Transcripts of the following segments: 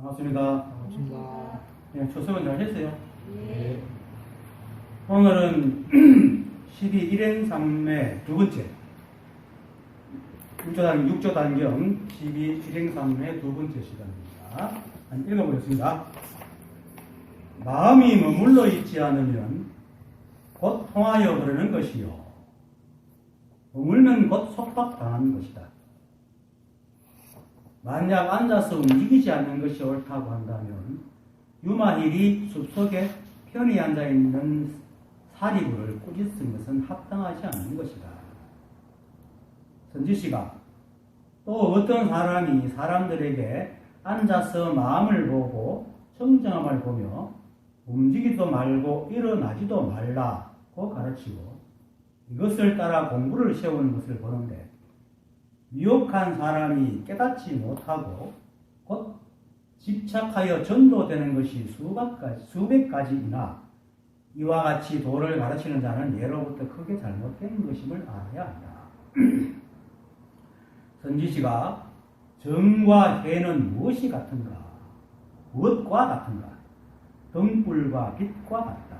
반갑습니다. 반갑습니다. 네, 초석은 잘 했어요? 네. 오늘은 12 일행삼매 두 번째 6조 단경 12 일행삼매 두 번째 시간입니다. 한번 읽어보겠습니다. 마음이 머물러 있지 않으면 곧 통하여 흐르는 것이요 머물면 곧 속박당하는 것이다. 만약 앉아서 움직이지 않는 것이 옳다고 한다면 유마힐이 숲속에 편히 앉아있는 사리부를 꾸짖은 것은 합당하지 않은 것이다. 선지씨가 또 어떤 사람이 사람들에게 앉아서 마음을 보고 청정함을 보며 움직이지도 말고 일어나지도 말라고 가르치고 이것을 따라 공부를 세우는 것을 보는데 미혹한 사람이 깨닫지 못하고 곧 집착하여 전도되는 것이 수백 가지이나 이와 같이 도를 가르치는 자는 예로부터 크게 잘못된 것임을 알아야 한다. 선지시가 정과 해는 무엇이 같은가? 무엇과 같은가? 등불과 빛과 같다.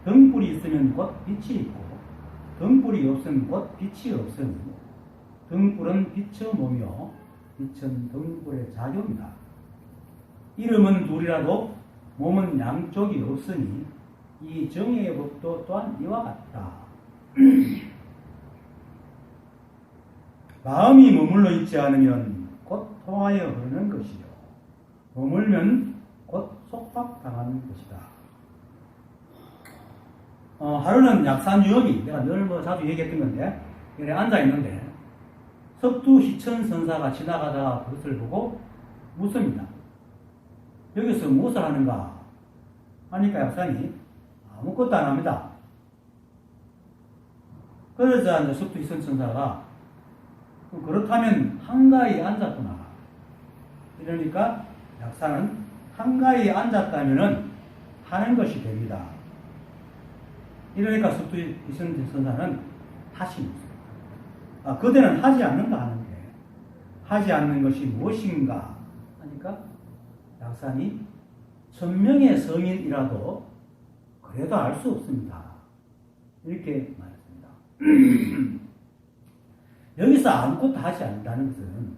등불이 있으면 곧 빛이 있고 등불이 없으면 곧 빛이 없으니 등불은 빛의 몸이요 빛은 등불의 작용이다. 이름은 둘이라도 몸은 양쪽이 없으니 이 정의의 법도 또한 이와 같다. 마음이 머물러 있지 않으면 곧 통하여 흐르는 것이요 머물면 곧 속박당하는 것이다. 하루는 약산 유업이 내가 늘 자주 얘기했던 건데 이렇게 앉아있는데 석두희천 선사가 지나가다가 그것을 보고 묻습니다. 여기서 무엇을 하는가? 하니까 약산이 아무것도 안 합니다. 그러자 이제 석두희천 선사가 그렇다면 한가히 앉았구나. 이러니까 약산은 한가히 앉았다면은 하는 것이 됩니다. 이러니까 석두희천 선사는 다시 묻습니다. 그대는 하지 않는다 하는데 하지 않는 것이 무엇인가 하니까 약산이 1000명의 성인이라도 그래도 알 수 없습니다. 이렇게 말했습니다. 여기서 아무것도 하지 않는다는 것은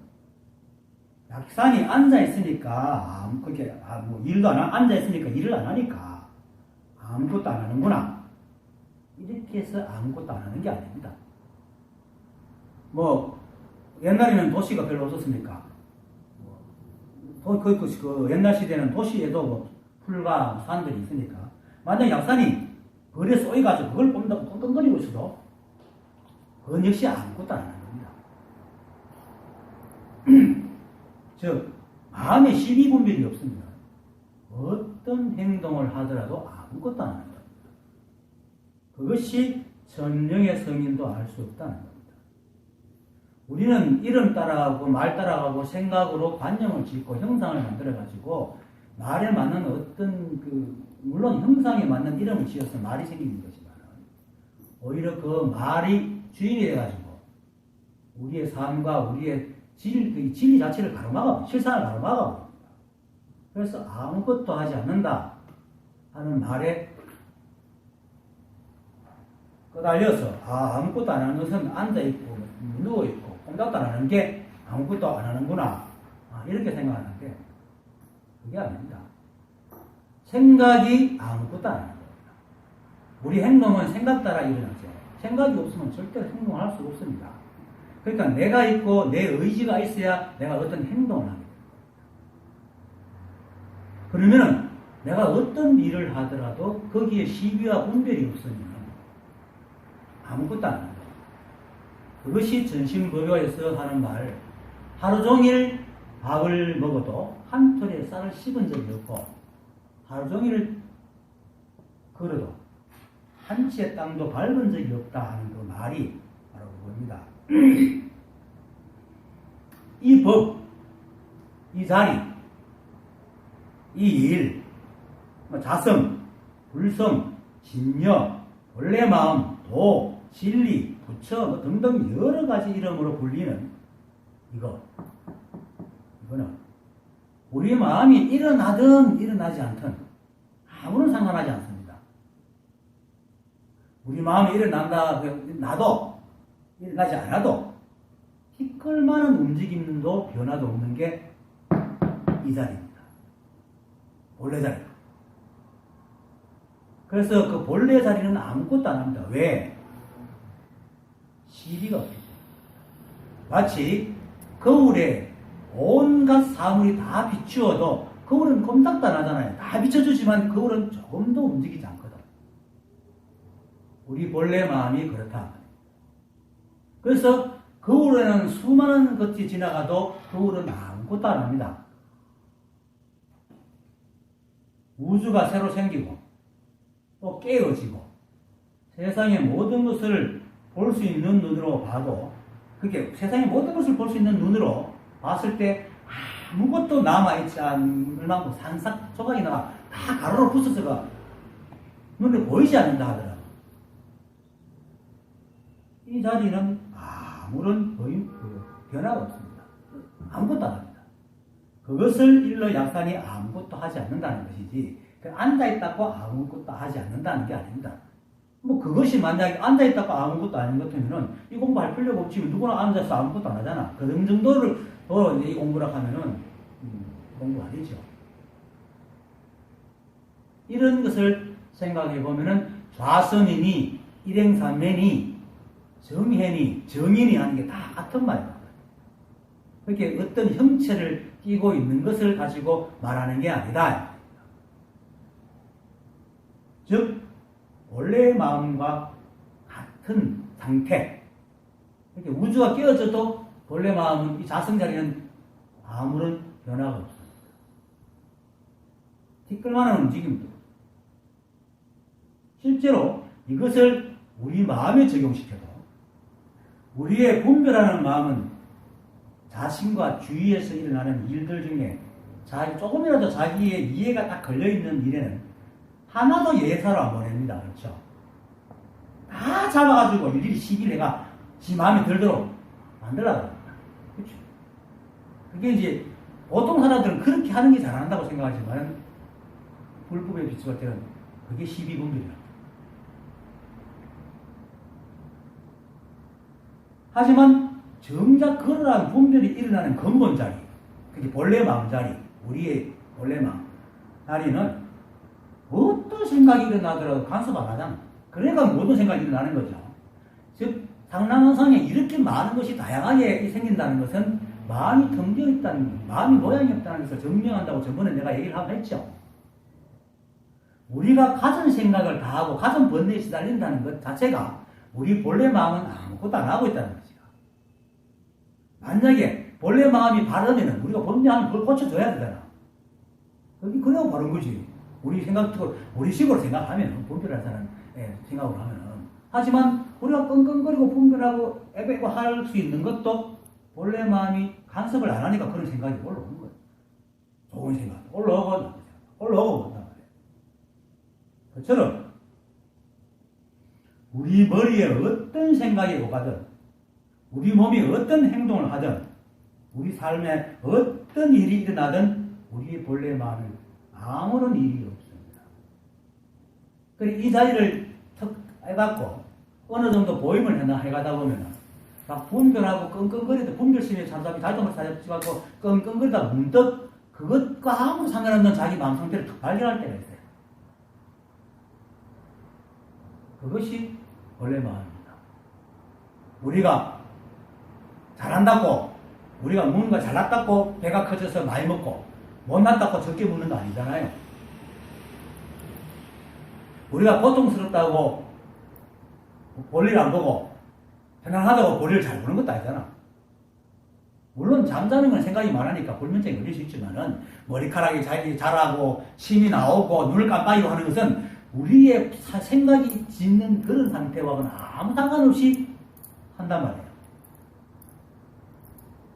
약산이 앉아있으니까 그렇게 일도 앉아있으니까 일을 안 하니까 아무것도 안 하는구나 이렇게 해서 아무것도 안 하는 게 아닙니다. 옛날에는 도시가 별로 없었으니까 그 옛날 시대는 도시에도 풀과 산들이 있으니까 만약 약산이 벌에 쏘여가지고 그걸 꼼꼼 끙끙거리고 있어도 그건 역시 아무것도 안 하는 겁니다. 즉 마음에 시비분별이 없습니다. 어떤 행동을 하더라도 아무것도 안 하는 겁니다. 그것이 전령의 성인도 알 수 없다는 겁니다. 우리는 이름 따라가고 말 따라가고 생각으로 관념을 짓고 형상을 만들어가지고 말에 맞는 어떤 물론 형상에 맞는 이름을 지어서 말이 생기는 거지만 오히려 그 말이 주인이 돼가지고 우리의 삶과 우리의 진리 자체를 가로막아 실상을 가로막아 버립니다. 그래서 아무것도 하지 않는다 하는 말에 끄달려서 아무것도 안 하는 것은 앉아있고 누워있고 꼼짝도 안 하는 게 아무것도 안 하는구나 이렇게 생각하는데 그게 아닙니다. 생각이 아무것도 안 하는 겁니다. 우리 행동은 생각 따라 일어나죠. 생각이 없으면 절대 행동을 할 수 없습니다. 그러니까 내가 있고 내 의지가 있어야 내가 어떤 행동을 하게 됩니다. 그러면은 내가 어떤 일을 하더라도 거기에 시비와 분별이 없으면 아무것도 안 하는 거예요. 그것이 전신법요에서 하는 말 하루 종일 밥을 먹어도 한 톨에 쌀을 씹은 적이 없고 하루 종일 걸어도 한 치의 땅도 밟은 적이 없다 하는 그 말이 바로 그겁니다. 이 법, 이 자리, 이 일, 자성, 불성, 진여, 본래 마음, 도, 진리, 부처 등등 여러 가지 이름으로 불리는 이거는 우리 마음이 일어나든 일어나지 않든 아무런 상관하지 않습니다. 우리 마음이 일어난다 나도 일어나지 않아도 티끌만한 움직임도 변화도 없는 게 이 자리입니다. 본래 자리. 그래서 그 본래 자리는 아무것도 안 합니다. 왜? 시비가 없기 때문에. 마치 거울에 온갖 사물이 다 비추어도 거울은 꼼짝도 안 하잖아요. 다 비춰주지만 거울은 조금도 움직이지 않거든. 우리 본래 마음이 그렇다. 그래서 거울에는 수많은 것이 지나가도 거울은 아무것도 안 합니다. 우주가 새로 생기고 또 깨어지고 세상의 모든 것을 볼 수 있는 눈으로 봐도 그게 세상의 모든 것을 볼 수 있는 눈으로 봤을 때 아무것도 남아있지 않을 만큼 산삭 조각이나 다 가로로 부서져가 눈에 보이지 않는다 하더라고. 이 자리는 아무런 변화가 없습니다. 아무것도 안 합니다. 그것을 일러 약산이 아무것도 하지 않는다는 것이지 앉아있다고 아무것도 하지 않는다는 게 아닙니다. 뭐 그것이 만약에 앉아있다고 아무것도 아닌 것 같으면은 이 공부할 필요가 없지. 누구나 앉아서 아무것도 안 하잖아. 그 정도를 이제 이 공부라 하면은 공부 아니죠. 이런 것을 생각해 보면은 좌선이니 일행삼매니 정혜니 정인이 하는 게 다 같은 말이에요. 그렇게 어떤 형체를 띠고 있는 것을 가지고 말하는 게 아니다. 즉 원래의 마음과 같은 상태. 이렇게 우주가 깨어져도 본래 마음은 이 자성자리는 아무런 변화가 없습니다. 티끌만한 움직임도. 실제로 이것을 우리 마음에 적용시켜도 우리의 분별하는 마음은 자신과 주위에서 일어나는 일들 중에 조금이라도 자기의 이해가 딱 걸려있는 일에는 하나도 예사로 안 보냅니다. 그렇죠? 다 잡아가지고 일일이 시비를 해가 지 마음에 들도록 만들라고 합니다. 그렇죠? 그게 이제 보통 사람들은 그렇게 하는 게 잘한다고 생각하지만 불법에 비추할 때는 그게 시비분별이랍니다. 하지만 정작 그러한 분별이 일어나는 근본 자리, 그게 본래 마음 자리, 우리의 본래 마음 자리는 어떤 생각이 일어나더라도 간섭 안 하잖아. 그러니까 모든 생각이 일어나는 거죠. 즉 상남원상에 이렇게 많은 것이 다양하게 생긴다는 것은 마음이 텅 비어 있다는, 마음이 모양이 없다는 것을 증명한다고 저번에 내가 얘기를 하고 했죠. 우리가 가진 생각을 다 하고 가진 번뇌에 시달린다는 것 자체가 우리 본래 마음은 아무것도 안 하고 있다는 거죠. 만약에 본래 마음이 바르면 우리가 번뇌하면 그걸 고쳐줘야 되잖아. 그래야 바른 거지. 우리 생각도 우리 식으로 생각하면 분별할 사람 생각으로 하면은. 하지만 우리가 끙끙거리고 분별하고 애매고 할 수 있는 것도 본래 마음이 간섭을 안 하니까 그런 생각이 올라오는 거예요. 좋은 생각 올라오고 못한 거예요. 그처럼 우리 머리에 어떤 생각이 오가든 우리 몸이 어떤 행동을 하든 우리 삶에 어떤 일이 일어나든 우리의 본래 마음은 아무런 일이 없습니다. 그래서 이 자리를 턱 해갖고 어느 정도 보임을 해가다 보면은 막 분별하고 끙끙거리다 분별심에 잠잠히 자동을 사잡지갖고 끙끙거리다 문득 그것과 아무 상관없는 자기 마음 상태를 툭 발견할 때가 있어요. 그것이 본래 마음입니다. 우리가 잘한다고 우리가 뭔가 잘났다고 배가 커져서 많이 먹고 못났다고 적게 먹는 거 아니잖아요. 우리가 고통스럽다고 볼일 안 보고 편안하다고 볼일 잘 보는 것도 아니잖아. 물론 잠자는 건 생각이 많으니까 불면증이 걸릴 수 있지만은 머리카락이 자라고 침이 나오고 눈을 깜빡이고 하는 것은 우리의 생각이 짓는 그런 상태와는 아무 상관없이 한단 말이에요.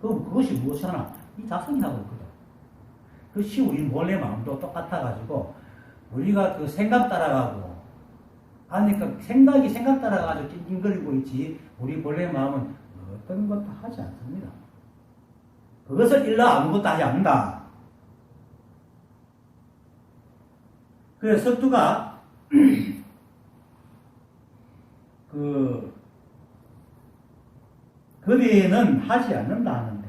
그것이 무엇이 하나? 이 자성이 하고 있거든. 그것이 우리 본래 마음도 똑같아가지고 우리가 그 생각 따라가고 하니까 생각이 생각 따라가지고 낑낑거리고 있지 우리 본래 마음은 어떤 것도 하지 않습니다. 그것을 일러 아무것도 하지 않는다. 그래서 석두가 거대는 하지 않는다 하는데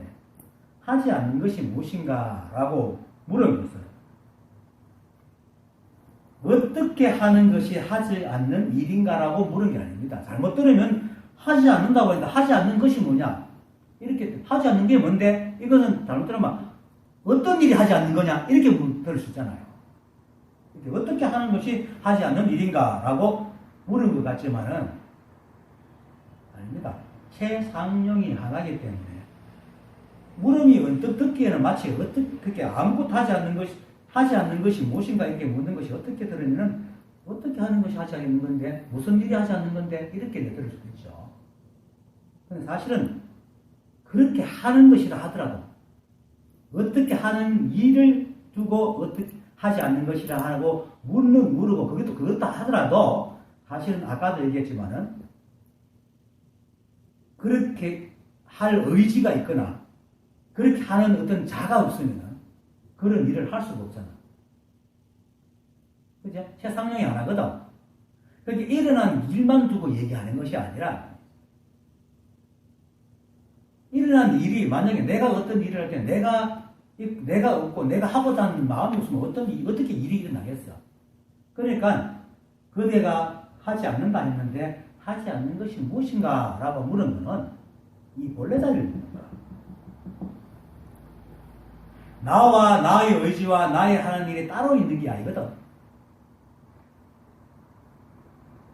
하지 않는 것이 무엇인가라고 물어봤어요. 어떻게 하는 것이 하지 않는 일인가라고 물은 게 아닙니다. 잘못 들으면 하지 않는다고 했는데 하지 않는 것이 뭐냐? 이렇게 하지 않는 게 뭔데? 이거는 잘못 들으면 어떤 일이 하지 않는 거냐? 이렇게 들을 수 있잖아요. 이렇게 어떻게 하는 것이 하지 않는 일인가라고 물은 것 같지만은 아닙니다. 최상령이 하나이기 때문에 물음이 언뜻 듣기에는 마치 어떻게 아무것도 하지 않는 것이 무엇인가 이렇게 묻는 것이 어떻게 들으면은 어떻게 하는 것이 하지 않는 건데 무슨 일이 하지 않는 건데 이렇게 들을 수도 있죠. 근데 사실은 그렇게 하는 것이라 하더라도 어떻게 하는 일을 두고 어떻게 하지 않는 것이라 하고 물고 그것도 하더라도 사실은 아까도 얘기했지만은 그렇게 할 의지가 있거나 그렇게 하는 어떤 자가 없으면 그런 일을 할 수가 없잖아. 그죠? 최상령이 안 하거든. 그렇게 일어난 일만 두고 얘기하는 것이 아니라 일어난 일이 만약에 내가 어떤 일을 할 때 내가 없고 내가 하고자 하는 마음이 없으면 어떻게 일이 일어나겠어? 그러니까 그대가 하지 않는다 했는데 하지 않는 것이 무엇인가 라고 물으면은 이 본래자리를 묻는 거야. 나와 나의 의지와 나의 하는 일이 따로 있는 게 아니거든.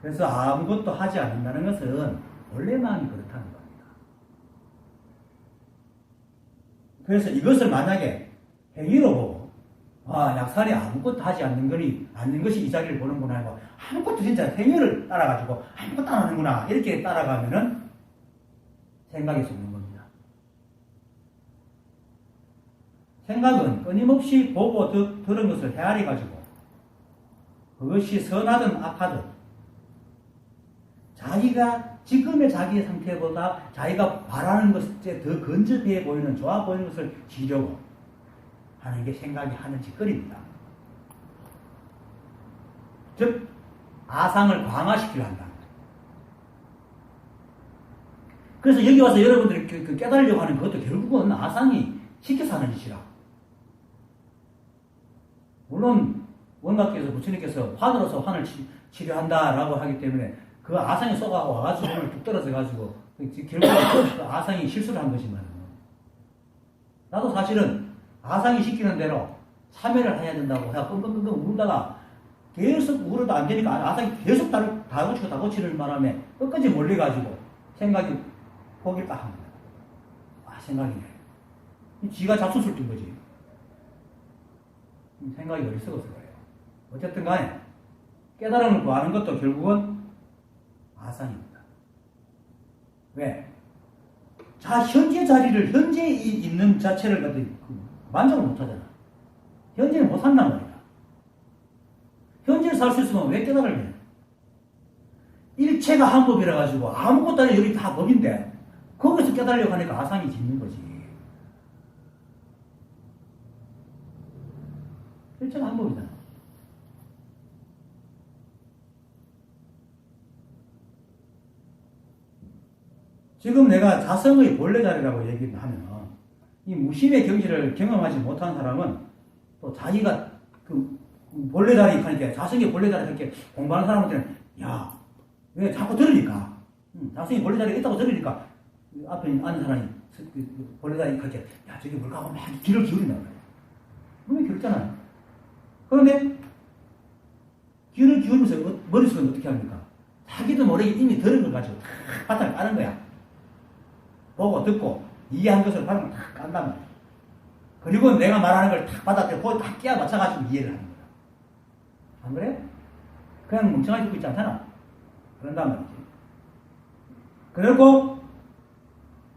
그래서 아무것도 하지 않는다는 것은 원래 마음이 그렇다는 겁니다. 그래서 이것을 만약에 행위로 보고 약살이 아무것도 하지 않는 것이 이 자리를 보는구나 하고 아무것도 진짜 행위를 따라가지고 아무것도 안 하는구나 이렇게 따라가면은 생각이 쏘는 겁니다. 생각은 끊임없이 보고 들은 것을 헤아려 가지고 그것이 선하든 악하든 자기가 지금의 자기의 상태보다 자기가 바라는 것에 더 건전해 보이는 좋아 보이는 것을 지려고 하는 게 생각이 하는 짓거리입니다. 즉 아상을 강화시키려 한다. 그래서 여기 와서 여러분들이 깨달으려고 하는 것도 결국은 아상이 시켜서 하는 짓이라. 물론 원각께서 부처님께서 환으로서 환을 치료한다라고 하기 때문에 그 아상이 쏘가고 와가지고 오늘 뚝 떨어져가지고 결국 그 아상이 실수를 한 것이면 나도 사실은 아상이 시키는 대로 참여를 해야 된다고 해서 끙끙끙끙 울다가 계속 울어도 안 되니까 아상이 계속 다 고치는 바람에 끝까지 몰려가지고 생각이 포기를 딱 합니다. 생각이네. 지가 잡수술 뜬 거지. 생각이 어리석어서 그래요. 어쨌든 간에 깨달음을 구하는 것도 결국은 아상입니다. 왜? 현재 자리를, 현재 있는 자체를 갖다 만족을 못 하잖아. 현재는 못 산단 말이야. 현재를 살 수 있으면 왜 깨달으려 해? 일체가 한 법이라 가지고 아무것도 아니라 여기 다 법인데 거기서 깨달으려고 하니까 아상이 짓는 거지. 일체가 한 법이잖아. 지금 내가 자성의 본래 자리라고 얘기를 하면 이 무심의 경지를 경험하지 못한 사람은 또 자기가 그 본래 자리 하니까 자성의 본래 자리 이렇게 공부하는 사람한테는 왜 자꾸 들으니까 자성의 본래 자리가 있다고 들으니까 앞에 앉은 사람이 본래 자리 이렇게 저기 뭘까 하고 막 귀를 기울인다고 그래요. 분명히 기울잖아요. 그런데 귀를 기울이면서 머릿속은 어떻게 합니까? 자기도 모르게 이미 들은 걸 가지고 탁 바탕을 까는 거야. 보고 듣고 이해한 것을 바탕을 탁 깐단 말이야. 그리고 내가 말하는 걸 탁 받아들여 거기 탁 끼워 맞춰가지고 이해를 하는 거야. 안 그래? 그냥 멍청하게 듣고 있지 않잖아. 그런단 말이지. 그리고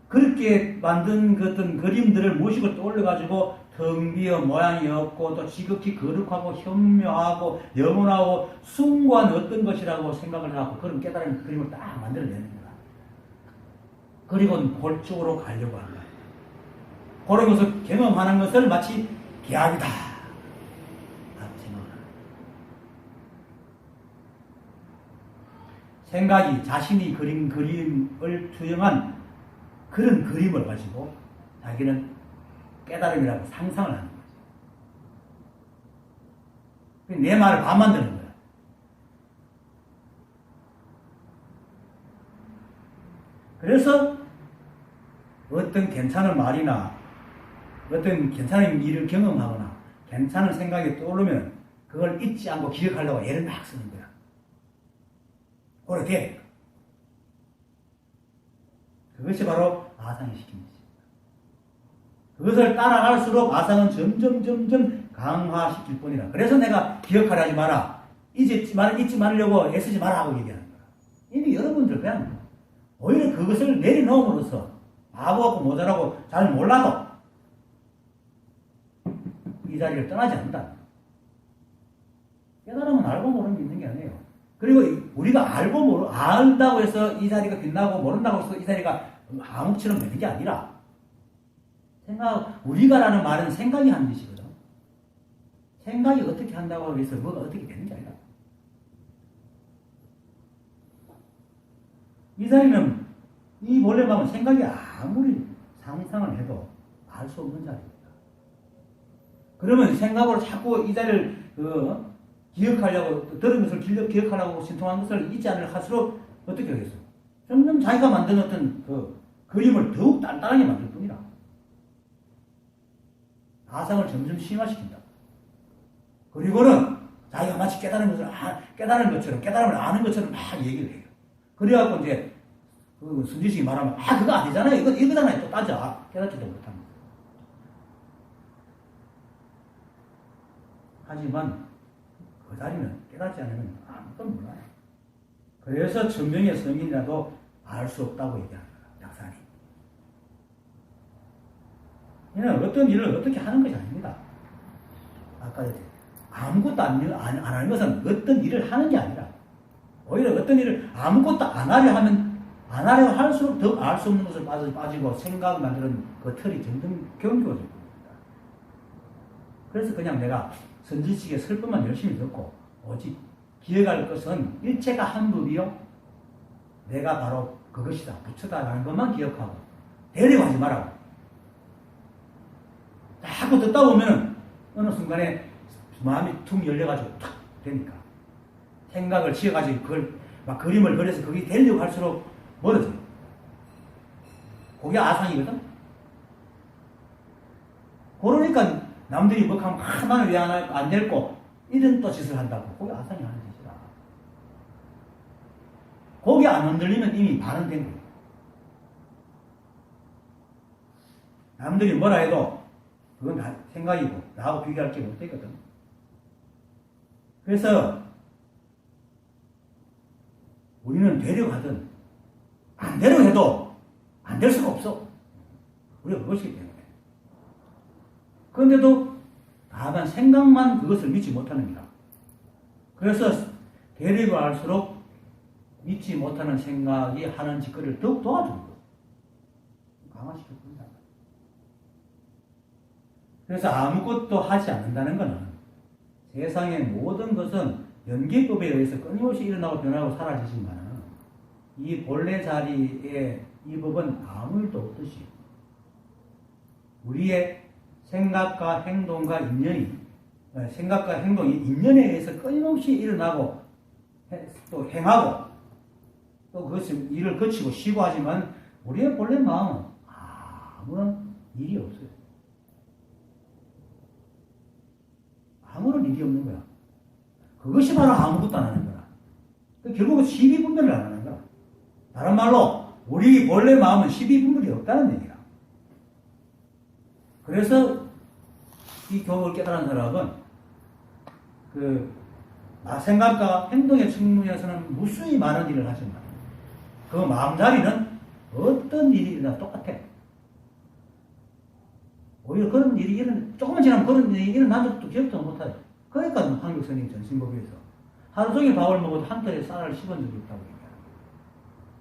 그렇게 만든 그 어떤 그림들을 무식을 떠올려가지고 텅 비어 모양이 없고 또 지극히 거룩하고 현묘하고 영원하고 숭고한 어떤 것이라고 생각을 하고 그런 깨달은 그림을 딱 만들어내는 거야. 그리고 그쪽으로 가려고 하는 거야. 그런 것을 경험하는 것을 마치 계약이다 라고 생각을 하는 거야. 생각이 자신이 그린 그림을 투영한 그런 그림을 가지고 자기는 깨달음이라고 상상을 하는 거죠. 내 말을 반 만드는 거야. 그래서 어떤 괜찮은 말이나 어떤 괜찮은 일을 경험하거나 괜찮은 생각이 떠오르면 그걸 잊지 않고 기억하려고 애를 막 쓰는 거야. 오래 돼. 그것이 바로 아상이 시키는 것입니다. 그것을 따라갈수록 아상은 점점 강화시킬 뿐이라. 그래서 내가 기억하려 하지 마라. 잊지 말려고 애쓰지 마라 하고 얘기하는 거야. 이미 여러분들 그냥 오히려 그것을 내려놓음으로써 바보하고 모자라고 잘 몰라도 이 자리를 떠나지 않는다. 깨달으면 알고 모르는 게 있는 게 아니에요. 그리고 우리가 안다고 해서 이 자리가 빛나고 모른다고 해서 이 자리가 암흑처럼 되는 게 아니라 우리가라는 말은 생각이 하는 짓이거든. 생각이 어떻게 한다고 해서 뭐가 어떻게 되는 게 아니라 이 자리는 이 본래 마음은 생각이 아무리 상상을 해도 알 수 없는 자리입니다. 그러면 생각으로 자꾸 이 자리를 기억하려고 들은 것을 기억하려고 신통한 것을 잊지 않으려 할수록 어떻게 하겠어? 점점 자기가 만든 어떤 그 그림을 더욱 단단하게 만들 뿐이라 아상을 점점 심화시킨다. 그리고는 자기가 마치 깨달은 것처럼 깨달음을 아는 것처럼 막 얘기를 해요. 그래갖고 이제 그 순지식이 말하면 그거 아니잖아요. 이거잖아요. 또 따져. 깨닫지도 못합니다. 하지만 그 자리는 깨닫지 않으면 아무것도 몰라요. 그래서 천명의 성인이라도 알 수 없다고 얘기하는 거야. 약사님. 얘는 어떤 일을 어떻게 하는 것이 아닙니다. 아까 아무것도 안 하는 것은 어떤 일을 하는 게 아니라 오히려 어떤 일을 아무것도 안 하려 할수록 더 알 수 없는 것을 빠지고 생각을 만드는 그 틀이 점점 견고해질 겁니다. 그래서 그냥 내가 선지식의 설법만 열심히 듣고 오직 기억할 것은 일체가 한 법이요 내가 바로 그것이다 부처다라는 것만 기억하고 대려하지 말라고. 자꾸 듣다 보면 어느 순간에 마음이 툭 열려가지고 탁 되니까 생각을 지어가지고 그걸 막 그림을 그려서 그게 되려고 할수록 멀어져요. 그게 아상이거든. 그러니까 남들이 뭐 하면 나는 왜 안 될고 이런 또 짓을 한다고. 그게 아상이 하는 짓이라. 거기 안 흔들리면 이미 반응된 거예요. 남들이 뭐라 해도 그건 다 생각이고 나하고 비교할 게 못 되거든. 그래서 우리는 되려고 하든 안 되려고 해도 안 될 수가 없어. 우리가 그것이기 때문에. 그런데도 다만 생각만 그것을 믿지 못하는 거다. 그래서 되려고 할수록 믿지 못하는 생각이 하는 짓거리를 더욱 도와주는 거예요. 강화시켜 줍니다. 그래서 아무것도 하지 않는다는 것은 세상의 모든 것은 연계법에 의해서 끊임없이 일어나고 변하고 사라지지만 이 본래 자리에 이 법은 아무 일도 없듯이 우리의 생각과 행동이 인연에 의해서 끊임없이 일어나고 또 행하고 또 그것을 일을 거치고 쉬고 하지만 우리의 본래 마음은 아무런 일이 없어요. 아무런 일이 없는 거야. 그것이 바로 아무것도 안 하는 거야. 결국은 시비분별을 안 하는 거야. 다른 말로 우리 본래 마음은 시비분별이 없다는 얘기야. 그래서 이 교법을 깨달은 사람은 생각과 행동의 측면에서는 무수히 많은 일을 하지만 그 마음자리는 어떤 일이 일어나 똑같아. 오히려 그런 일이 조금만 지나면 그런 일이 일어난 적도 기억도 못하죠. 그러니까 한국 선생님 전신법에서 하루 종일 밥을 먹어도 한 털에 쌀을 씹은 적이 없다고 얘기해요.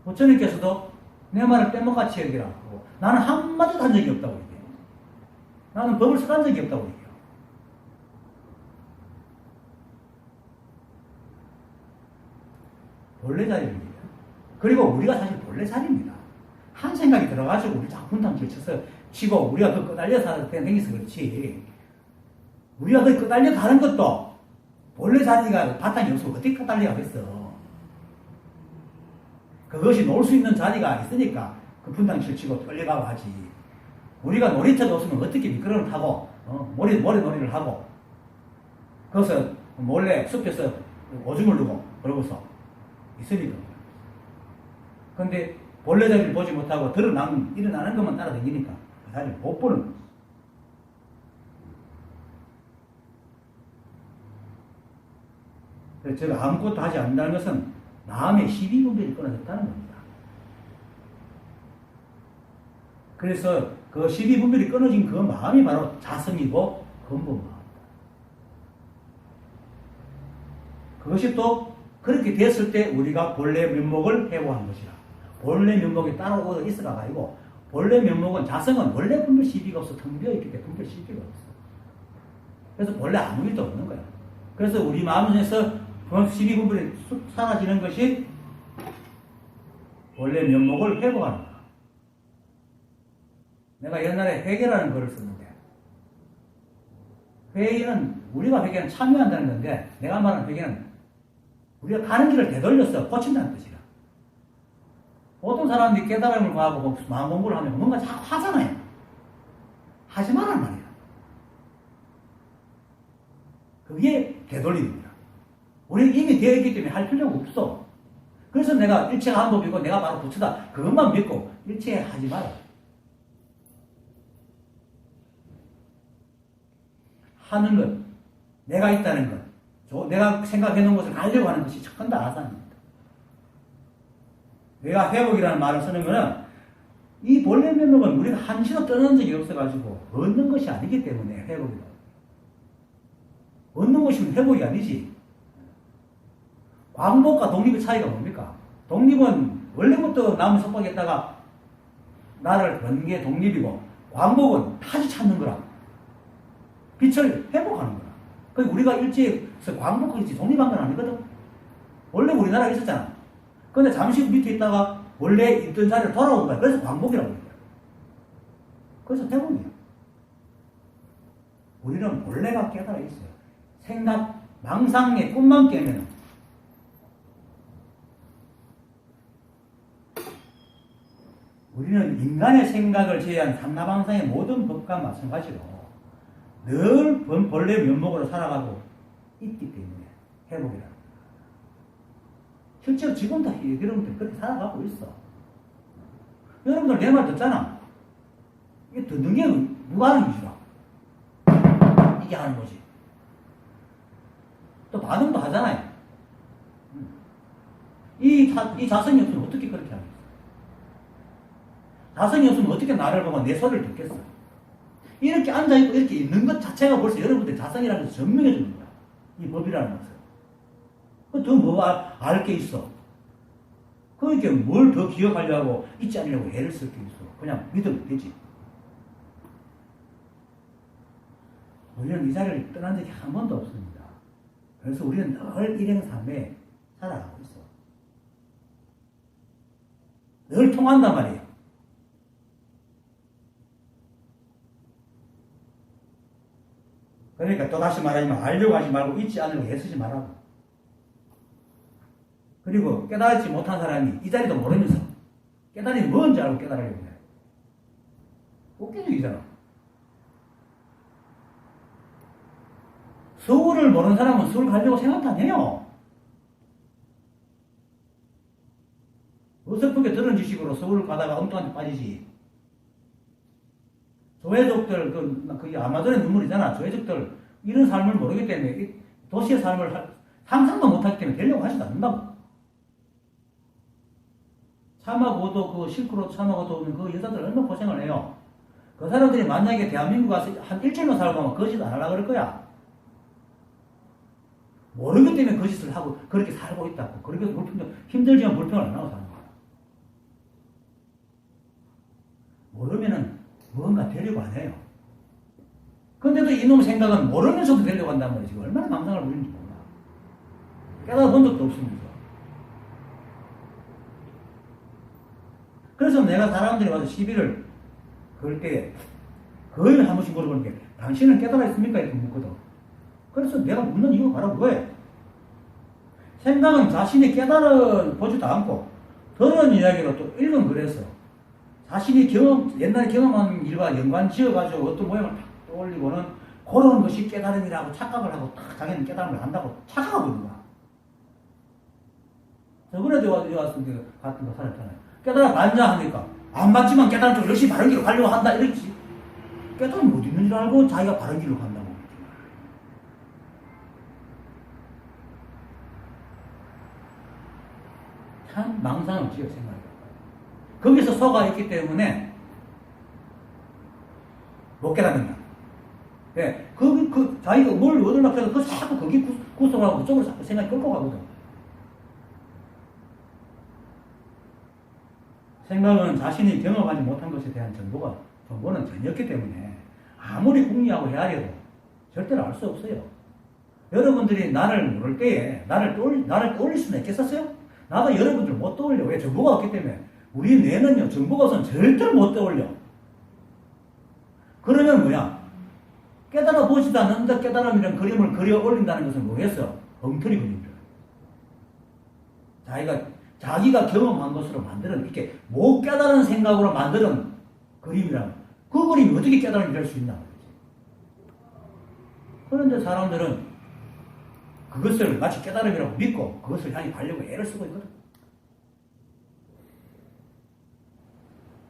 부처님께서도 내 말을 떼먹같이 얘기하고 나는 한마디도 한 적이 없다고 얘기해요. 나는 법을 써간 적이 없다고 얘기해요. 본래 자리를 얘기해요. 그리고 우리가 사실 본래 살입니다. 한 생각이 들어가지고 우리 자꾸 분탕질 쳐서 치고 우리가 그 끄달려 살아서 댕겨서 그렇지. 우리가 그 끄달려 가는 것도 본래 자리가 바탕이 없으면 어떻게 끄달려 가겠어. 그것이 놀 수 있는 자리가 있으니까 그 분탕질 치고 끌려가고 하지. 우리가 놀이터가 없으면 어떻게 미끄럼을 타고 모래놀이를 하고 거기서 몰래 숲에서 오줌을 누고 그러고서 있으니까. 근데 본래 자리를 보지 못하고 일어나는 것만 따라다니니까 그 자리를 못 보는 거지. 그래서 제가 아무것도 하지 않는다는 것은 마음의 시비분별이 끊어졌다는 겁니다. 그래서 그 시비분별이 끊어진 그 마음이 바로 자성이고 근본마음이다. 그것이 또 그렇게 됐을 때 우리가 본래 면목을 회복한 것이라. 본래 면목이 따로 있어가 아니고 본래 면목은 자성은 원래 분별 시비가 없어 텅 비어있기 때문에 분별 시비가 없어. 그래서 본래 아무 일도 없는 거야. 그래서 우리 마음에서 시비 분별이 사라지는 것이 원래 면목을 회복하는 거야. 내가 옛날에 회계라는 글을 썼는데 회의는 우리가 회계는 참여한다는 건데 내가 말하는 회계는 우리가 가는 길을 되돌려서 고친다는 뜻이야. 어떤 사람들이 깨달음을 구하고 마음 공부를 하면 뭔가 자꾸 하잖아요. 하지 말란 말이야. 그게 되돌림입니다. 우리는 이미 되어 있기 때문에 할 필요가 없어. 그래서 내가 일체가 한 법이고 내가 바로 부처다. 그것만 믿고 일체 하지 마라. 하는 것, 내가 있다는 것, 내가 생각해 놓은 것을 가려고 하는 것이 첫 번째 아산입니다. 내가 회복이라는 말을 쓰는 것은 이 본래 면목은 우리가 한시도 떠난 적이 없어가지고 얻는 것이 아니기 때문에 회복이다. 얻는 것이면 회복이 아니지. 광복과 독립의 차이가 뭡니까? 독립은 원래부터 남을 속박했다가 나를 건 게 독립이고 광복은 다시 찾는 거라. 빛을 회복하는 거야. 그러니까 우리가 일제에서 광복하지 독립한 건 아니거든. 원래 우리나라에 있었잖아. 근데 잠시 밑에 있다가 원래 있던 자리로 돌아온 거야. 그래서 광복이라고 그런 거야. 그래서 회복이야. 우리는 원래가 깨달아 있어요. 생각, 망상의 꿈만 깨면 우리는 인간의 생각을 제외한 삼라방상의 모든 법과 마찬가지로 늘 본래 면목으로 살아가고 있기 때문에 회복이라는 거야. 실제로 지금도 여러분들 그렇게 살아가고 있어. 여러분들 내 말 듣잖아. 이게 듣는 게 누가 하는 짓이라. 이게 하는 거지. 또 반응도 하잖아요. 이 자성이 없으면 어떻게 그렇게 하겠어? 자성이 없으면 어떻게 나를 보고 내 소리를 듣겠어? 이렇게 앉아있고 이렇게 있는 것 자체가 벌써 여러분들 자성이라는 것을 증명해 주는 거야. 이 법이라는 것을. 더 뭐 알 게 있어. 그러니까 뭘 더 기억하려고 잊지 않으려고 애를 쓸 게 있어. 그냥 믿으면 되지. 우리는 이 자리를 떠난 적이 한 번도 없습니다. 그래서 우리는 늘 일행삼에 살아가고 있어. 늘 통한단 말이에요. 그러니까 또다시 말하지만 알려고 하지 말고 잊지 않으려고 애쓰지 말라고. 그리고 깨달지 못한 사람이 이 자리도 모르면서 깨달음이 뭔지 알고 깨달으려고 해. 웃긴 얘기잖아. 서울을 모르는 사람은 서울 가려고 생각도 안 해요. 어설프게 들은 지식으로 서울 가다가 엉뚱한 데 빠지지. 조회족들, 그 아마존의 눈물이잖아. 조회족들, 이런 삶을 모르기 때문에, 도시의 삶을 상상도 못하기 때문에 되려고 하지도 않는다고. 참하고도, 그 실크로 참하고도 오는 그 여자들 얼마나 고생을 해요. 그 사람들이 만약에 대한민국 가서 한 일주일만 살고 가면 거짓 안 하려고 그럴 거야. 모르기 때문에 거짓을 하고, 그렇게 살고 있다고. 그렇게 힘들지만 불평을 안 하고 사는 거야. 모르면은, 뭔가 되려고 안 해요. 근데도 이놈 생각은 모르면서도 되려고 한단 말이지. 얼마나 망상을 부리는지 몰라. 깨달아 본 적도 없습니다. 그래서 내가 사람들이 와서 시비를 걸 때 거의 한 번씩 물어보는 게 당신은 깨달아 있습니까? 이렇게 묻거든. 그래서 내가 묻는 이유가 바로 그거예요. 생각은 자신이 깨달아 보지도 않고 들은 이야기로 또 읽은 글에서 자신이 옛날에 경험한 일과 연관 지어가지고 어떤 모양을 딱 떠올리고는 그런 것이 깨달음이라고 착각을 하고 딱 자기는 깨달음을 한다고 착각하고 있는 거야. 저번에도 왔을 때 같은 거 살았잖아요. 깨달아 반자 하니까 안 맞지만 깨달은 쪽 역시 바른 길로 가려고 한다 이랬지. 깨달음이 어디 있는 줄 알고 자기가 바른 길로 간다고. 참 망상을 지어 생각해요. 거기서 속아 있기 때문에 못 깨닫는다. 예, 자기가 뭘 얻으려고 해서 자꾸 거기 구성하고 그쪽으로 자꾸 생각이 끌고 가거든. 생각은 자신이 경험하지 못한 것에 대한 정보는 전혀 없기 때문에 아무리 궁리하고 헤아려도 절대로 알 수 없어요. 여러분들이 나를 모를 때에 나를 떠올릴 수는 있겠었어요? 나도 여러분들 못 떠올려. 왜? 정보가 없기 때문에. 우리 뇌는요, 정보가 없으면 절대로 못 떠올려. 그러면 뭐야? 깨달아 보지도 않는데 깨달음이란 그림을 그려 올린다는 것은 뭐겠어? 엉터리 그림들. 자기가 경험한 것으로 만드는, 이렇게 못 깨달은 생각으로 만드는 그림이라면, 그 그림이 어떻게 깨달음이 될 수 있나 말이지. 그런데 사람들은 그것을 마치 깨달음이라고 믿고 그것을 향해 가려고 애를 쓰고 있거든.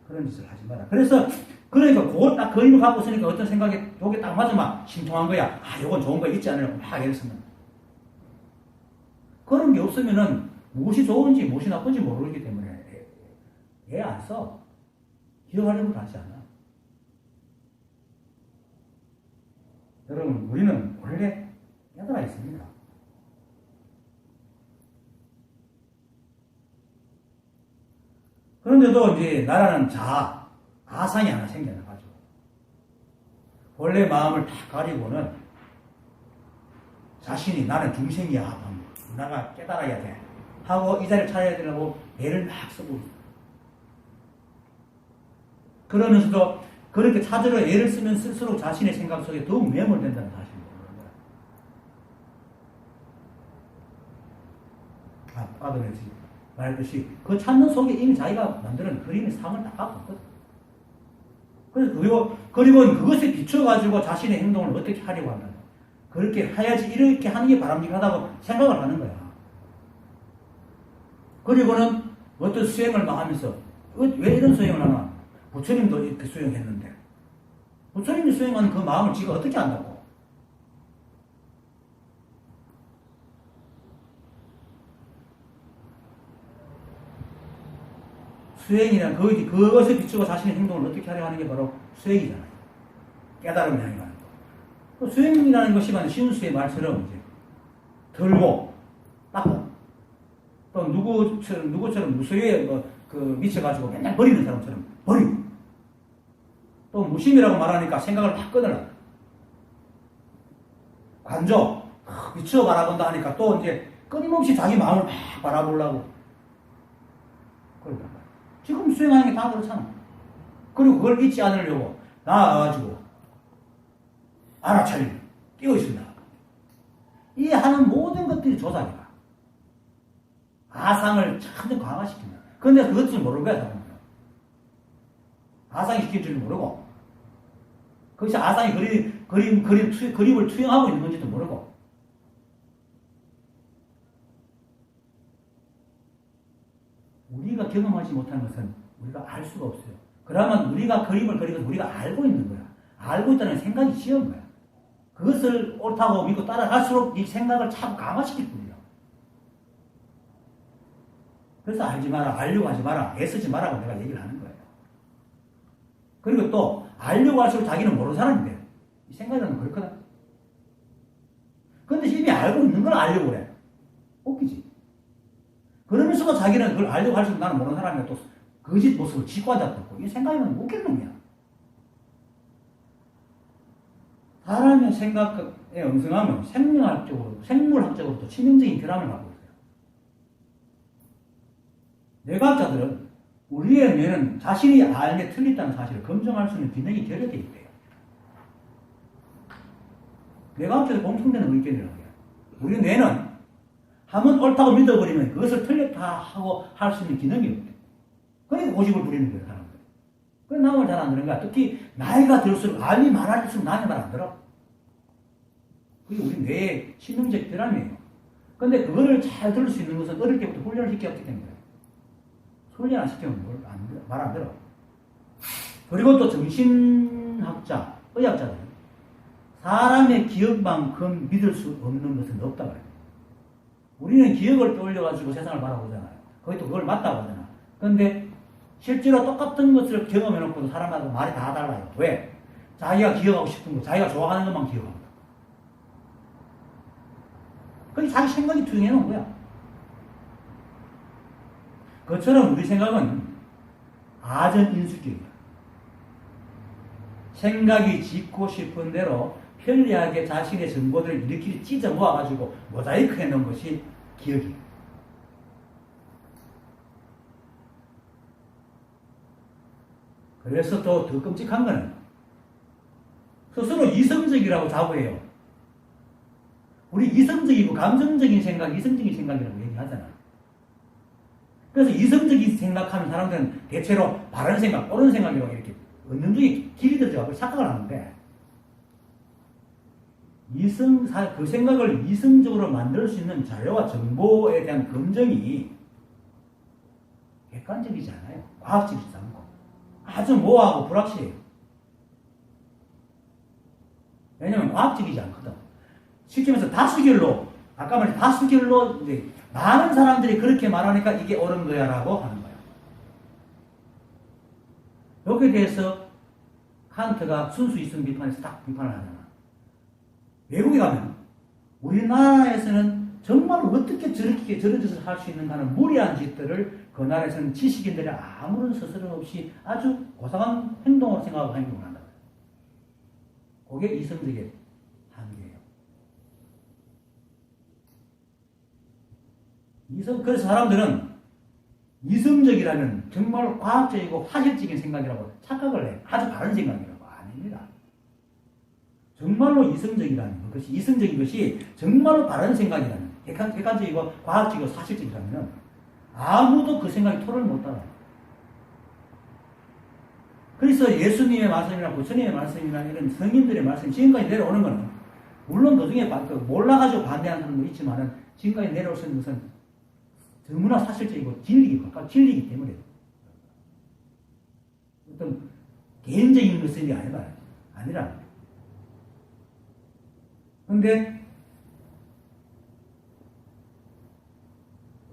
그런 짓을 하지 마라. 그러니까 그걸 딱 그림을 갖고 있으니까 어떤 생각이 저게 딱 맞으면 심통한 거야. 아, 요건 좋은 거 있지 않으려고 막 애를 쓰는. 그런 게 없으면은 무엇이 좋은지 무엇이 나쁜지 모르기 때문에 애 안 써. 기억하려고 하지 않아. 여러분, 우리는 원래 깨달아 있습니다. 그런데도 이제 나라는 아상이 하나 생겨나가지고 원래 마음을 다 가리고는 자신이 나는 중생이야. 나가 깨달아야 돼. 하고 이 자리를 찾아야 되려고 애를 막 쓰고 있어. 그러면서도 그렇게 찾으려 애를 쓰면 쓸수록 자신의 생각 속에 더욱 매몰된다는 사실을 모르는 거야. 아까도 말했듯이 그 찾는 속에 이미 자기가 만드는 그림의 상을 다 갖고 있거든. 그리고 그것에 비춰가지고 자신의 행동을 어떻게 하려고 한다. 그렇게 해야지 이렇게 하는 게 바람직하다고 생각을 하는 거야. 그리고는 어떤 수행을 막 하면서 왜 이런 수행을 하나? 부처님도 이렇게 수행했는데 부처님이 수행하는 그 마음을 지가 어떻게 안다고? 수행이란 그것에 비추고 자신의 행동을 어떻게 하려 하는 게 바로 수행이잖아요. 깨달음을 향해 가는 거. 수행이라는 것이 신수의 말처럼 이제 들고 닦고 또 누구처럼 무소유에 미쳐가지고 맨날 버리는 사람처럼 버리고 또 무심이라고 말하니까 생각을 막 끊으라. 관조 미쳐 바라본다 하니까 또 이제 끊임없이 자기 마음을 막 바라보려고 그러다. 지금 수행하는 게 다 그렇잖아. 그리고 그걸 잊지 않으려고 나와가지고 알아차리고 깨어있습니다. 이 하는 모든 것들이 조작이다. 아상을 참 강화시킨다. 그런데 그것을 모르는 거야, 사람들은. 아상이 시킬 줄 모르고 그것이 아상이 그림을 투영하고 있는 건지도 모르고 우리가 경험하지 못한 것은 우리가 알 수가 없어요. 그러면 우리가 그림을 그리고 우리가 알고 있는 거야. 알고 있다는 생각이 지은 거야. 그것을 옳다고 믿고 따라갈수록 이 생각을 자꾸 강화시킬 뿐이야. 그래서 알지 마라, 알려고 하지 마라, 애쓰지 마라고 내가 얘기를 하는 거예요. 그리고 또 알려고 할수록 자기는 모르는 사람인데 이 생각이라는 건 그렇거든. 근데 이미 알고 있는 걸 알려고 그래. 웃기지. 그러면서도 자기는 그걸 알려고 할수록 나는 모르는 사람이야. 또 거짓 모습을 짓고 앉았다고. 이 생각이면 웃기는 놈이야. 사람의 생각에 엉성하면 생물학적으로 또 치명적인 결함을 갖고 있어요. 뇌과학자들은 우리의 뇌는 자신이 알게 틀렸다는 사실을 검증할 수 있는 기능이 결여되어 있대요. 뇌가 합쳐서 공통되는 의견이라고 해요. 우리 뇌는 한번 옳다고 믿어버리면 그것을 틀렸다 하고 할 수 있는 기능이 없대요. 그러니까 고집을 부리는 거예요, 사람들. 그래서 남을 잘 안 듣는 거야. 특히 나이가 들수록 알이 많아질수록 남의 말 안 들어. 그게 우리 뇌의 신경적 결함이에요. 근데 그거를 잘 들을 수 있는 것은 어릴 때부터 훈련을 시켰기 때문에. 훈련 안 시키면 말 안 들어. 그리고 또 정신학자, 의학자들. 사람의 기억만큼 믿을 수 없는 것은 없다고 해요. 우리는 기억을 떠올려가지고 세상을 바라보잖아요. 거기 또 그걸 맞다고 하잖아. 그런데 실제로 똑같은 것을 경험해놓고도 사람마다 말이 다 달라요. 왜? 자기가 기억하고 싶은 거, 자기가 좋아하는 것만 기억합니다. 그게 자기 생각이 투영해놓은 거야. 그것처럼 우리 생각은 아전인수격이야. 생각이 짓고 싶은 대로 편리하게 자신의 정보들을 이렇게 찢어 모아가지고 모자이크 해놓은 것이 기억이에요. 그래서 또 더 끔찍한 거는 스스로 이성적이라고 자부해요. 우리 이성적이고 감정적인 생각, 이성적인 생각이라고 얘기하잖아. 그래서 이성적인 생각하는 사람들은 대체로 바른 생각, 옳은 생각이라고 이렇게 은연중에 길이 들어가고 착각을 하는데 그 생각을 이성적으로 만들 수 있는 자료와 정보에 대한 검증이 객관적이지 않아요. 과학적이지 않고 아주 모호하고 불확실해요. 왜냐하면 과학적이지 않거든. 쉽게 말해서 다수결로, 아까 말한 다수결로 이제 많은 사람들이 그렇게 말하니까 이게 옳은 거야 라고 하는 거야. 여기에 대해서 칸트가 순수 이성 비판에서 딱 비판을 하잖아. 외국에 가면 우리나라에서는 정말 어떻게 저렇게 저런 짓을 할 수 있는가 하는 무리한 짓들을 그 나라에서는 지식인들이 아무런 스스럼 없이 아주 고상한 행동으로 생각하고 행동을 한다. 그게 이성적인 한계예요. 그래서 사람들은 이성적이라면 정말 과학적이고 화실적인 생각이라고 착각을 해. 아주 바른 생각이라고. 아닙니다. 정말로 이성적이라는 것이, 이성적인 것이 정말로 바른 생각이라는, 객관적이고 과학적이고 사실적이라면 아무도 그 생각에 토론을 못 따라요. 그래서 예수님의 말씀이나 부처님의 말씀이나 이런 성인들의 말씀이 지금까지 내려오는 것은 물론 그 중에 몰라가지고 반대하는 사람도 있지만은 지금까지 내려올 수 있는 것은 너무나 사실적이고 진리이기 때문에 어떤 개인적인 것이 아니라. 그런데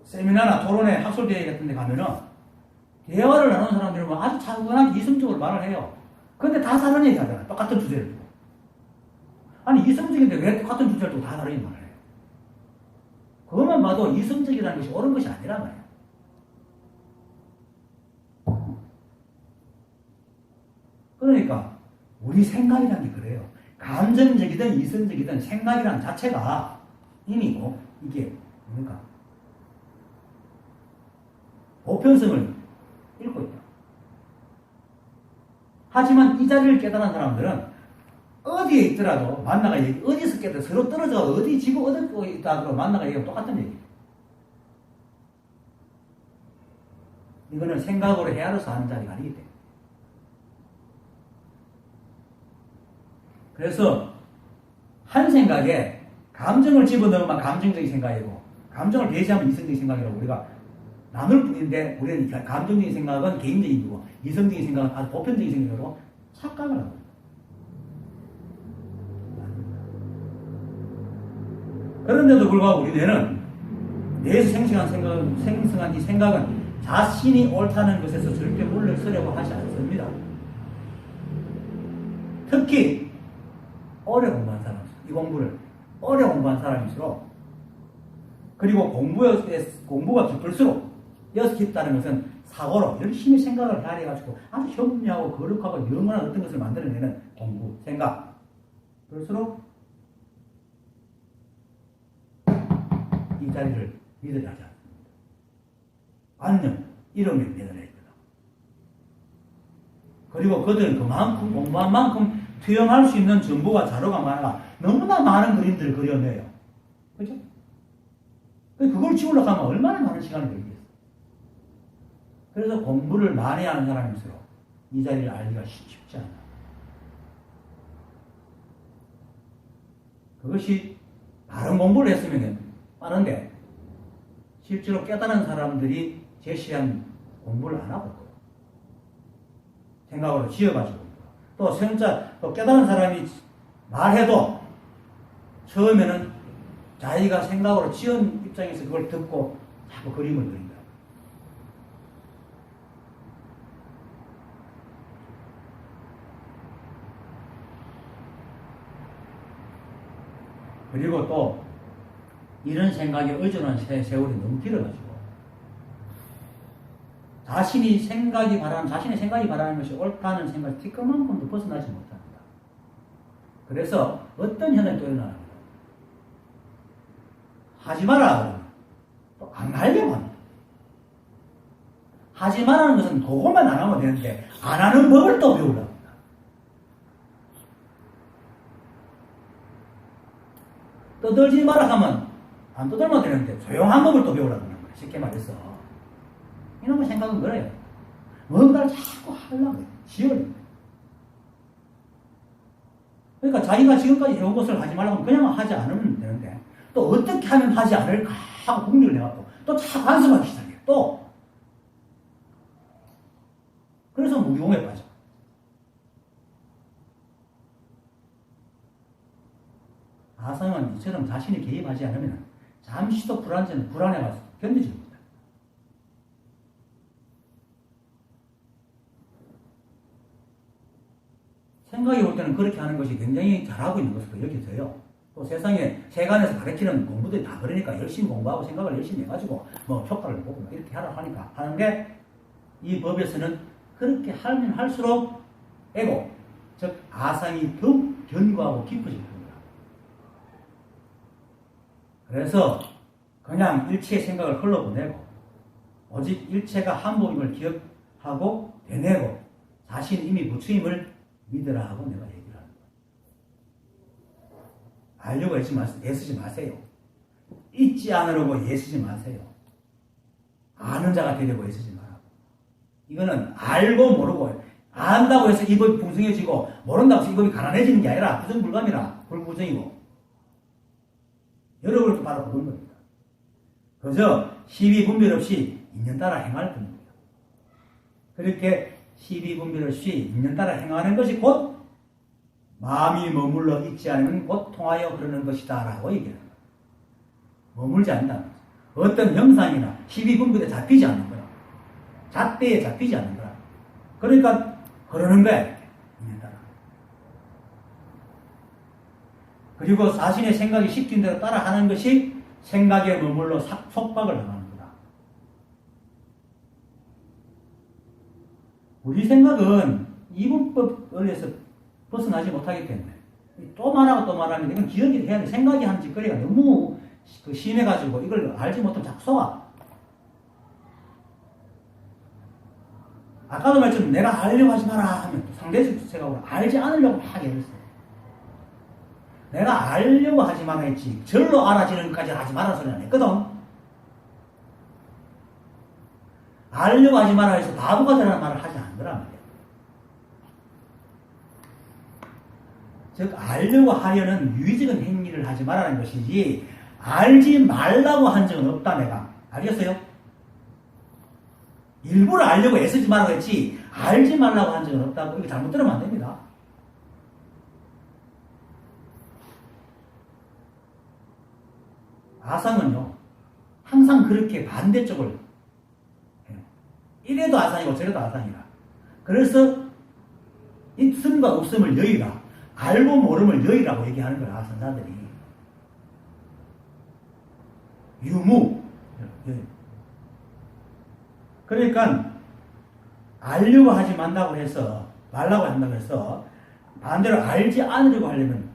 세미나나 토론회, 학술대회 같은 데 가면은 대화를 나누는 사람들은 아주 차분하게 이성적으로 말을 해요. 그런데 다 다른 얘기 하잖아요. 똑같은 주제를 두고. 아니, 이성적인데 왜 똑같은 주제를 두고 다 다른 얘기 말을 해요? 그것만 봐도 이성적이라는 것이 옳은 것이 아니란 말이에요. 그러니까 우리 생각이라는 게 그래요. 감정적이든 이성적이든 생각이라는 자체가 이미 이게 뭡니까? 보편성을 읽고 있다. 하지만 이 자리를 깨달은 사람들은 어디에 있더라도 만나가 어디서 깨달아 서로 떨어져 어디 지구 어디 있다 하고 만나가 얘기하면 똑같은 얘기예요. 이거는 생각으로 헤아려서 하는 자리가 아니기 때문에. 그래서 한 생각에 감정을 집어넣으면 감정적인 생각이고 감정을 배제하면 이성적인 생각이라고 우리가 나눌 뿐인데 우리는 감정적인 생각은 개인적인 거고 이성적인 생각은 아주 보편적인 생각으로 착각을 하고 그런데도 불구하고 우리 뇌는 뇌에서 생성한 이 생각은 자신이 옳다는 것에서 절대 물러서려고 하지 않습니다. 특히 오래 공부한 사람, 이 공부를 오래 공부한 사람일수록 그리고 공부가 깊을수록 여기서 깊다는 것은 사고로 열심히 생각을 해가지고 아주 현미하고 거룩하고 영원한 어떤 것을 만들어내는 공부, 생각. 그럴수록 이 자리를 믿어야 하지 않습니다. 관념, 이름에 매달려 있거든. 그리고 그들은 그만큼 공부한 만큼 투영할 수 있는 정보가 자료가 많아 너무나 많은 그림들을 그려내요. 그죠? 그걸 지우려고 하면 얼마나 많은 시간이 걸리겠어요. 그래서 공부를 많이 하는 사람일수록 이 자리를 알기가 쉽지 않아요. 그것이 바른 공부를 했으면 빠른데 실제로 깨달은 사람들이 제시한 공부를 안 하고 생각으로 지어가지고 또 깨달은 사람이 말해도 처음에는 자기가 생각으로 지은 입장에서 그걸 듣고 자꾸 그림을 그린다. 그리고 또 이런 생각에 의존한 세월이 너무 길어가지고 자신의 생각이 바라는 것이 옳다는 생각이 티끌만큼도 벗어나지 못합니다. 그래서 어떤 현상이 또 일어납니다. 하지 마라. 또 안 하려고 합니다. 하지 말라는 것은 그것만 안 하면 되는데 안 하는 법을 또 배우려고 합니다. 떠들지 마라 하면 안 떠들면 되는데 조용한 법을 또 배우려고 하는 거예요. 쉽게 말해서. 이놈의 생각은 그래요. 뭔가를 자꾸 하려고 해요. 지어요. 그러니까 자기가 지금까지 해온 것을 하지 말라고 하면 그냥 하지 않으면 되는데 또 어떻게 하면 하지 않을까 하고 궁리를 해갖고 또 자꾸 안심하기 시작해요. 또. 그래서 무용에 빠져. 아상은 이처럼 자신이 개입하지 않으면 잠시도 불안해가지고 견디지 못해요. 생각이 올 때는 그렇게 하는 것이 굉장히 잘하고 있는 것으로 여겨져요. 또 세상에 세간에서 가르치는 공부들이 다 그러니까 열심히 공부하고 생각을 열심히 해가지고 뭐 효과를 보고 이렇게 하라고 하니까 하는데 이 법에서는 그렇게 하면 할수록 에고, 즉 아상이 더욱 견고하고 깊어질 겁니다. 그래서 그냥 일체의 생각을 흘러보내고 오직 일체가 한복임을 기억하고 되뇌고 자신 이미 부처임을 믿으라 하고 내가 얘기를 하는 거예요. 알려고 애쓰지 마세요. 잊지 않으려고 애쓰지 마세요. 아는 자가 되려고 애쓰지 말라고. 이거는 알고 모르고 안다고 해서 이 법이 풍성해지고 모른다고 해서 이 법이 가난해지는 게 아니라 부정불감이라 불부정이고 여러분도 바로 그런 겁니다. 그저 시비분별 없이 인연 따라 행할 겁니다. 그렇게 시비분별 없이 인연 따라 행하는 것이 곧 마음이 머물러 있지 않으면 곧 통하여 흐르는 것이다 라고 얘기합니다. 머물지 않는다는 거죠. 어떤 형상이나 시비분별에 잡히지 않는 거라. 잣대에 잡히지 않는 거라. 그러니까 흐르는 거야. 인연 따라. 그리고 자신의 생각이 시킨 대로 따라 하는 것이 생각에 머물러 속박을 당하는 거다. 우리 생각은 이분법에서 벗어나지 못하기 때문에 또 말하고 또 말하면 이건 기억이 해야 돼. 생각이 하는 짓거리가 너무 심해가지고 이걸 알지 못하면 자꾸 속아. 아까도 말했지만 내가 알려고 하지 마라 하면 상대적 생각으로 알지 않으려고 하게 했어요. 내가 알려고 하지 마라 했지 절로 알아지는 것까지 하지 마라 소리 안 했거든. 알려고 하지 마라 해서 바보가 되라는 말을 하지 않더란 말이야. 즉 알려고 하려는 유의적인 행위를 하지 말라는 것이지 알지 말라고 한 적은 없다 내가. 알겠어요? 일부러 알려고 애쓰지 말라고 했지 알지 말라고 한 적은 없다고. 이거 잘못 들으면 안 됩니다. 아상은요 항상 그렇게 반대쪽을 해요. 이래도 아상이고 저래도 아상이라. 그래서 있음과 없음을 여의라, 알고 모름을 여의라고 얘기하는 거야. 아상자들이 유무. 그러니까 알려고 하지 말라고 해서 반대로 알지 않으려고 하려면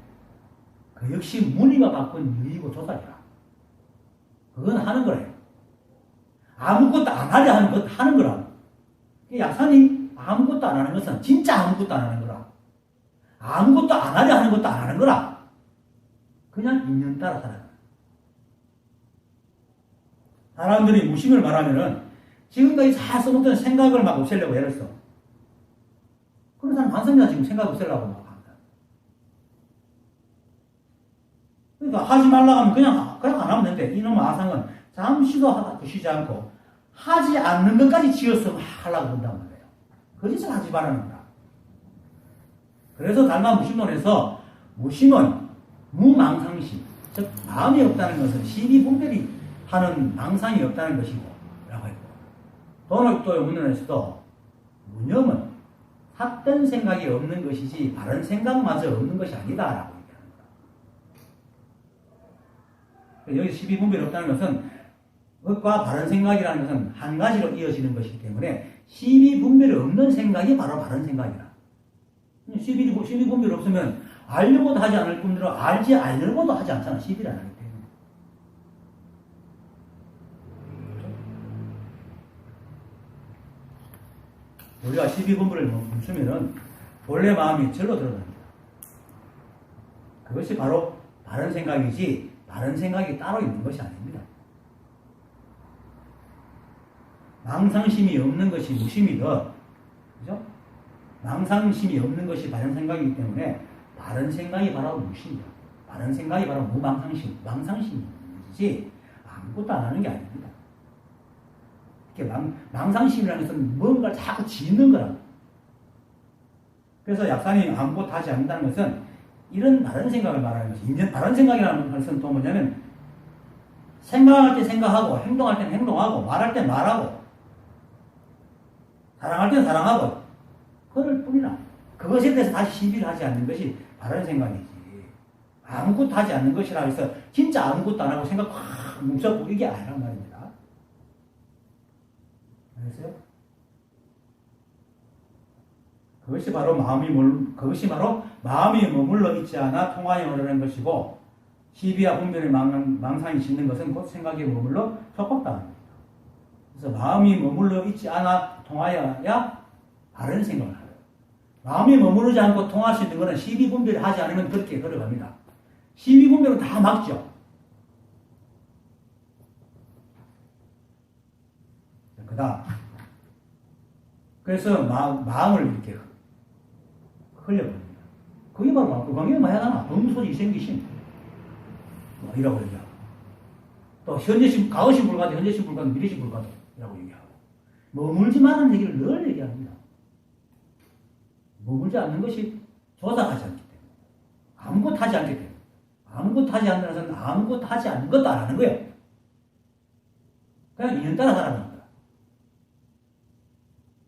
그 역시 무늬가 바꾼 유의고 조작이라. 그건 하는 거래요. 아무것도 안 하려 하는 것 하는 거라고. 약사님 아무것도 안 하는 것은 진짜 아무것도 안 하는 거라. 아무것도 안 하려 하는 것도 안 하는 거라. 그냥 인연 따라 살아가는 거야. 사람들이 무심을 말하면은 지금까지 잘 써먹던 생각을 막 없애려고 애를 써. 그런 사람 반성이야. 지금 생각 없애려고 막 합니다. 그러니까 하지 말라고 하면 그냥 안 하면 되는데 이놈의 아상은 잠시도 쉬지 않고 하지 않는 것까지 지어서 막 하려고 한단 말이에요. 거짓을 하지 말라는 거야. 그래서 달마 무심론에서 무심은 무망상심, 즉 마음이 없다는 것은 시비분별이 하는 망상이 없다는 것이고 라고 했고, 도노익도 문론에서도 무념은 삿된 생각이 없는 것이지 바른 생각마저 없는 것이 아니다 라고 얘기하는 거야. 여기 시비분별이 없다는 것은 것과 바른 생각이라는 것은 한 가지로 이어지는 것이기 때문에 시비분별이 없는 생각이 바로 바른 생각이라. 시비분별이 없으면 알려고도 하지 않을 뿐더러 알지 않으려고도 하지 않잖아. 시비를 안 하기 때문에. 우리가 시비분별을 멈추면은 본래 마음이 절로 들어갑니다. 그것이 바로 바른 생각이지 바른 생각이 따로 있는 것이 아닙니다. 망상심이 없는 것이 무심이든, 그죠? 망상심이 없는 것이 바른 생각이기 때문에 바른 생각이 바로 무심이다. 바른 생각이 바로 무망상심, 망상심이지 아무것도 안 하는 게 아닙니다. 이렇게 망상심이라는 것은 뭔가를 자꾸 짓는 거라. 그래서 약산이 아무것도 하지 않는다는 것은 이런 바른 생각을 말하는 것이, 이제 바른 생각이라는 것은 또 뭐냐면 생각할 때 생각하고 행동할 때 행동하고 말할 때 말하고 사랑할 때 사랑하고 그럴 뿐이라. 그것에 대해서 다시 시비를 하지 않는 것이 바른 생각이지. 아무것도 하지 않는 것이라 해서 진짜 아무것도 안 하고 생각 확 뭉쳐보고 이게 아니란 말입니다. 알겠어요? 그것이 바로 마음이 머물러 있지 않아 통하여 오르는 것이고, 시비와 분별의 망상이 짓는 것은 곧 생각에 머물러 촉박당하는 겁니다. 그래서 마음이 머물러 있지 않아 통하여야 바른 생각을 하요. 마음이 머무르지 않고 통할 수 있는 것은 시비분별을 하지 않으면 그렇게 걸어갑니다. 시비분별은 다 막죠. 그 다음, 그래서 마음을 이렇게 흘려버립니다. 그게 바로 그 관계가 많이 하잖아. 범소지 생기심. 뭐 이라고 얘기하고. 또 현재심, 과거심 불가도, 현재심 불가도, 미래심 불가도 이라고 얘기하고. 머물지 말라는 얘기를 늘 얘기합니다. 머물지 않는 것이 조작하지 않기 때문에. 아무것도 하지 않기 때문에. 아무것도 하지 않는 것은 아무것도 하지 않는 것도 안 하는 거예요. 그냥 인연 따라 살아가는 거야.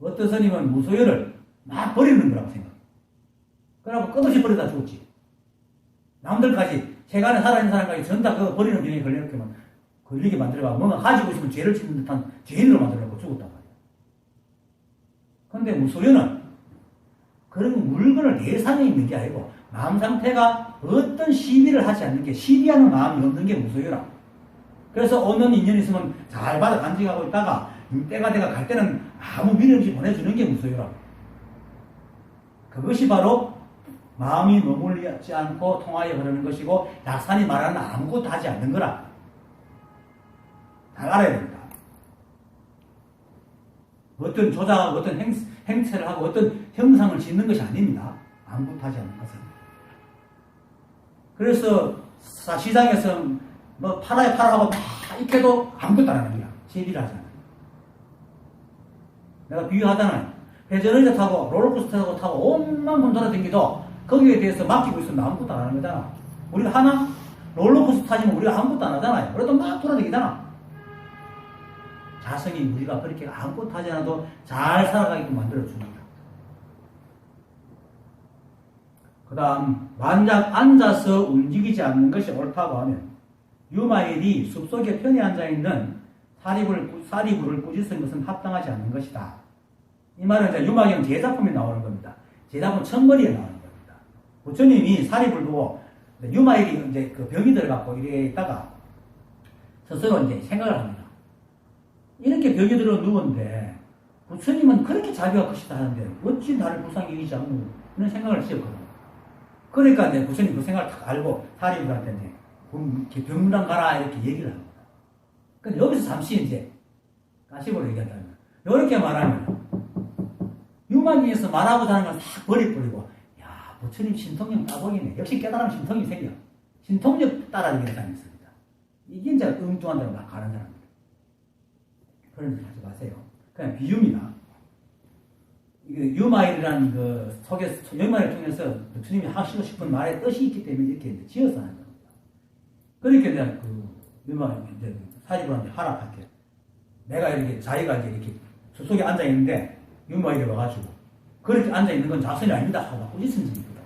어떤 스님은 무소유를 막 버리는 거라고 생각해. 그러고 끝없이 버리다 죽었지. 남들까지, 세간에 살아있는 사람까지 전부 다 그거 버리는 병에 걸려놓고만 걸리게 만들어가고 뭔가 가지고 있으면 죄를 짓는 듯한 죄인으로 만들어갖고 죽었단 말이야. 그런데 무소유는 그런 물건을 내상에 있는 게 아니고 마음 상태가 어떤 시비를 하지 않는 게, 시비하는 마음이 없는 게 무소유라. 그래서 오는 인연이 있으면 잘 받아 간직하고 있다가 때가 돼가 갈 때는 아무 미련 없이 보내주는 게 무소유라. 그것이 바로 마음이 머물지 않고 통하여 흐르는 것이고, 약산이 말하는 아무것도 하지 않는 거라. 잘 알아야 됩니다. 어떤 조작하고 어떤 행체를 하고 어떤 형상을 짓는 것이 아닙니다. 아무것도 하지 않는 것은. 그래서 시장에서 뭐 팔아야 하고 막 익혀도 아무것도 안 하는 거야. 시비를 하지 않아요. 내가 비유하잖아요. 회전의자 타고 롤러코스터 타고 온만 번 돌아다니도 거기에 대해서 맡기고 있으면 아무것도 안 하는 거잖아. 우리가 하나? 롤러코스터 타지면 우리가 아무것도 안 하잖아요. 그래도 막 돌아다니잖아. 자성이 우리가 그렇게 아무것도 하지 않아도 잘 살아가게끔 만들어줍니다. 그 다음, 만약 앉아서 움직이지 않는 것이 옳다고 하면 유마일이 숲속에 편히 앉아있는 사리불을 꾸짖은 것은 합당하지 않는 것이다. 이 말은 이제 유마경 제작품이 나오는 겁니다. 제작품 첫머리에 나오는 겁니다. 부처님이 사리불 보고 유마일이 이제 그 병이 들어갖고 이래 있다가 스스로 이제 생각을 합니다. 이렇게 병이 들어 누웠는데 부처님은 그렇게 자비가 크시다 하는데 어찌 나를 불쌍히 여기지 않노? 이런 생각을 지었거든. 그러니까 내 부처님 그 생각을 딱 알고 사리부한테 이렇게 병문안 가라 이렇게 얘기를 합니다. 근데 여기서 잠시 이제 가십으로 얘기한다면 이렇게 말하면 유만리에서 말하고자 하는 건 싹 버리고 야 부처님 신통력 따봉이네. 역시 깨달으면 신통이 생겨. 신통력 따라주는 사람이 있습니다. 이게 이제 엉뚱한 데로 막 가는 사람들. 그런 일 하지 마세요. 그냥 비유입니다. 이게 유마일이라는 그 속에서, 유마일을 통해서 부처님이 하시고 싶은 말에 뜻이 있기 때문에 이렇게 지어서 하는 겁니다. 그러니까 이제 그 유마일, 이제 사리부한테 하락할게. 내가 이렇게, 자기가 이렇게 숲속에 앉아있는데 유마일이 와가지고 그렇게 앉아있는 건 자선이 아닙니다 하고 꾸짖은 적이 있거든.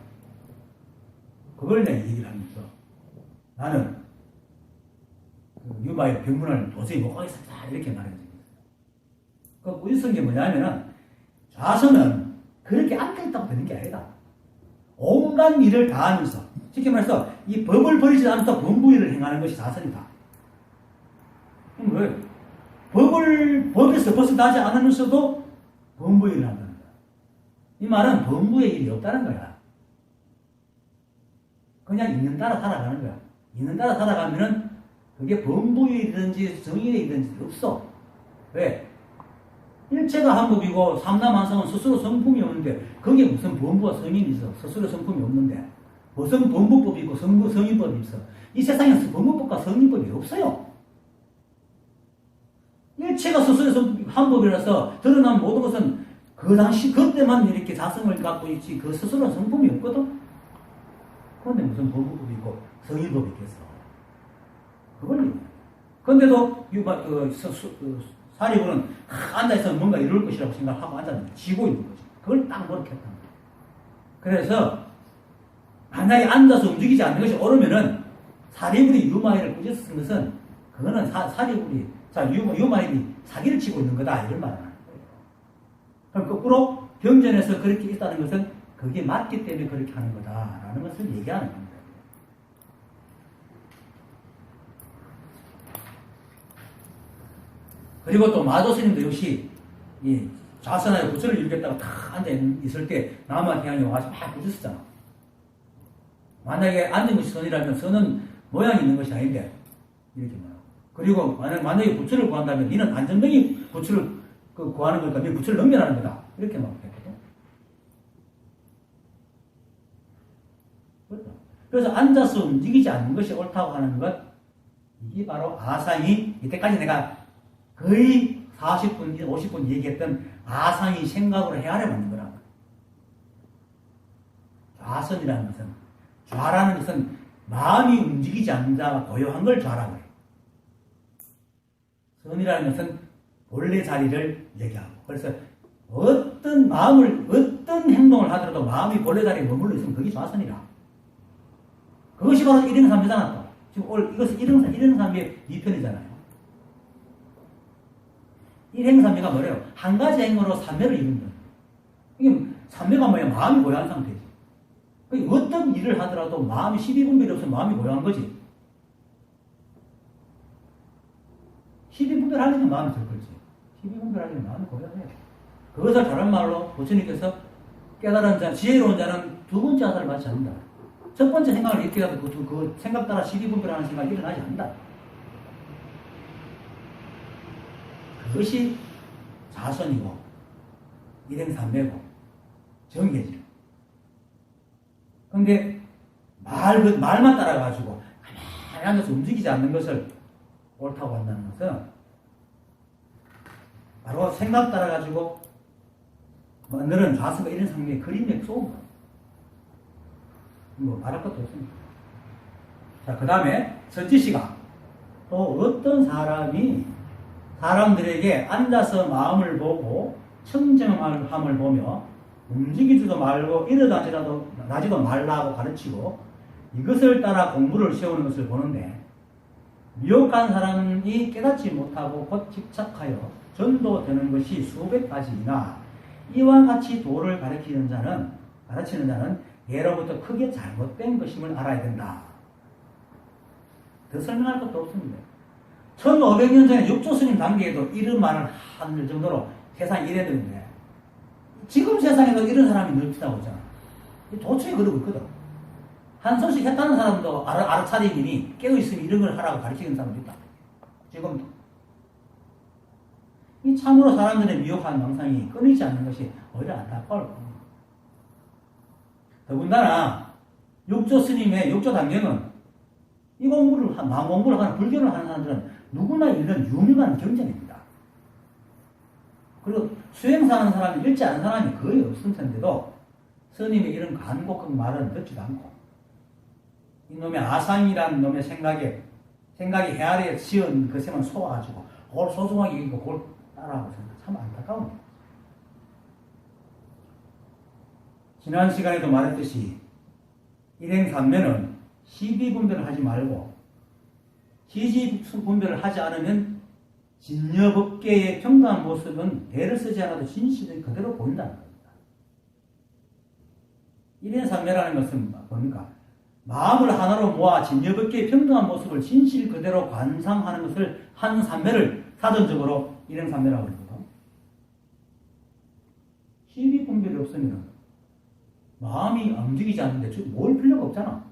그걸 내가 얘기를 하면서 나는 그 유마일 병문을 도저히 못 가겠습니다 이렇게 말한 적이 있어요. 그 꾸짖은 게 뭐냐면은 좌선은 그렇게 앉아있다고 되는 게 아니다. 온갖 일을 다 하면서 쉽게 말해서 이 법을 버리지 않아서 범부일을 행하는 것이 좌선이다. 그럼 왜? 법에서 벗어나지 않으면서도 범부일을 한다는 거야. 이 말은 범부의 일이 없다는 거야. 그냥 있는 따라 살아가는 거야. 있는 따라 살아가면은 그게 범부일이든지 정의일이든지 없어. 왜? 일체가 한법이고 삼남한성은 스스로 성품이 없는데 거기에 무슨 범부와 성인이 있어. 스스로 성품이 없는데 무슨 범부법이 있고 성인법이 있어. 이 세상에서 범부법과 성인법이 없어요. 일체가 스스로 한법이라서 드러난 모든 것은 그 당시 그때만 이렇게 자성을 갖고 있지 그 스스로 성품이 없거든. 그런데 무슨 범부법이 있고 성인법이 있겠어. 그걸 얘기해. 그런데도 사리부는 앉아있어 뭔가 이룰 것이라고 생각하고 앉았는데 지고 있는 거지. 그걸 딱 모르겠다는 거야. 그래서 만약에 앉아서 움직이지 않는 것이 옳으면은 사리불이 유마일을 꾸짖은 것은 그거는 사리불이 유마일이 사기를 치고 있는 거다 이런 말을 하는 거예요. 그럼 거꾸로 경전에서 그렇게 있다는 것은 그게 맞기 때문에 그렇게 하는 거다라는 것을 얘기하는 겁니다. 그리고 또 마도스님도 역시 이 좌선하여 부처를 이루겠다고 탁 앉아있을 때 남한테 향해 와서 막 꾸짖었잖아. 만약에 앉는 것이 선이라면 선은 모양이 있는 것이 아닌데 이렇게 말하고. 그리고 만약에 부처를 구한다면 니는 안전병이 부처를 구하는 거니까 니 부처를 넘겨라는 거다. 이렇게 말했거든. 그래서 앉아서 움직이지 않는 것이 옳다고 하는 것, 이게 바로 아상이 이때까지 내가 거의 40분, 50분 얘기했던 아상이 생각으로 헤아려 맞는 거라고. 좌선이라는 것은, 좌라는 것은 마음이 움직이지 않는 자가 고요한 걸 좌라고 해요. 선이라는 것은 본래 자리를 얘기하고. 그래서 어떤 행동을 하더라도 마음이 본래 자리에 머물러 있으면 그게 좌선이라. 그것이 바로 일행삼매잖아 또. 지금 오늘 이것은 일행삼매의 2편이잖아요. 일행삼매가 뭐래요? 한 가지 행으로 삼매를 이룬다. 이게 삼매가 뭐야? 마음이 고요한 상태지. 어떤 일을 하더라도 마음이 12분별이 없으면 마음이 고요한 거지. 12분별 하려면 마음이 들걸지. 12분별 하려면 마음이 고요해. 그것을 다른 말로 부처님께서 깨달은 자, 지혜로운 자는 두 번째 아사를 받지 않는다. 첫 번째 생각을 이렇게 해도 그 생각 따라 12분별 하는 생각이 일어나지 않는다. 그것이 자선이고 일행삼매고 정계지. 그런데 말만 따라가지고 가만히 앉아서 움직이지 않는 것을 옳다고 한다는 것은 바로 생각 따라가지고 만드는 좌선과 일행삼매의 그림에 쏘은 거예요. 뭐 말할 것도 없습니다. 자, 그 다음에 선지시가 또 어떤 사람이 사람들에게 앉아서 마음을 보고 청정함을 보며 움직이지도 말고 일어나지도 말라고 가르치고 이것을 따라 공부를 세우는 것을 보는데 미혹한 사람이 깨닫지 못하고 곧 집착하여 전도되는 것이 수백 가지이나 이와 같이 도를 가르치는 자는 예로부터 크게 잘못된 것임을 알아야 된다. 더 설명할 것도 없습니다. 1500년 전에 육조스님 단계에도 이런 말을 할 정도로 세상이 이래는데 지금 세상에도 이런 사람이 넓다고 하잖아. 도처에 그러고 있거든. 한 손씩 했다는 사람도 알아차리니 깨어있으면 이런 걸 하라고 가르치는 사람도 있다. 지금도. 이 참으로 사람들의 미혹한 망상이 끊이지 않는 것이 오히려 안타까울 뿐. 더군다나 육조 스님의 육조 단경은 이 공부를 마음 공부를 하는 불교를 하는 사람들은 누구나 읽는 유명한 경전입니다. 그리고 수행사하는 사람이 읽지 않은 사람이 거의 없을 텐데도 스님의 이런 간곡한 말은 듣지도 않고 이놈의 아상이라는 놈의 생각이 헤아리에 지은 것에만 속아가지고 그걸 소중하게 읽고 그걸 따라하고 참 안타까운 거예요. 지난 시간에도 말했듯이 일행삼매는 시비분별을 하지 말고 시지분별을 하지 않으면 진여법계의 평등한 모습은 애를 쓰지 않아도 진실을 그대로 보인다는 겁니다. 일행삼매라는 것은 뭡니까? 마음을 하나로 모아 진여법계의 평등한 모습을 진실 그대로 관상하는 것을 한 삼매를 사전적으로 일행삼매라고 그러거든. 시비분별이 없으면 마음이 움직이지 않는데 뭘 필요가 없잖아.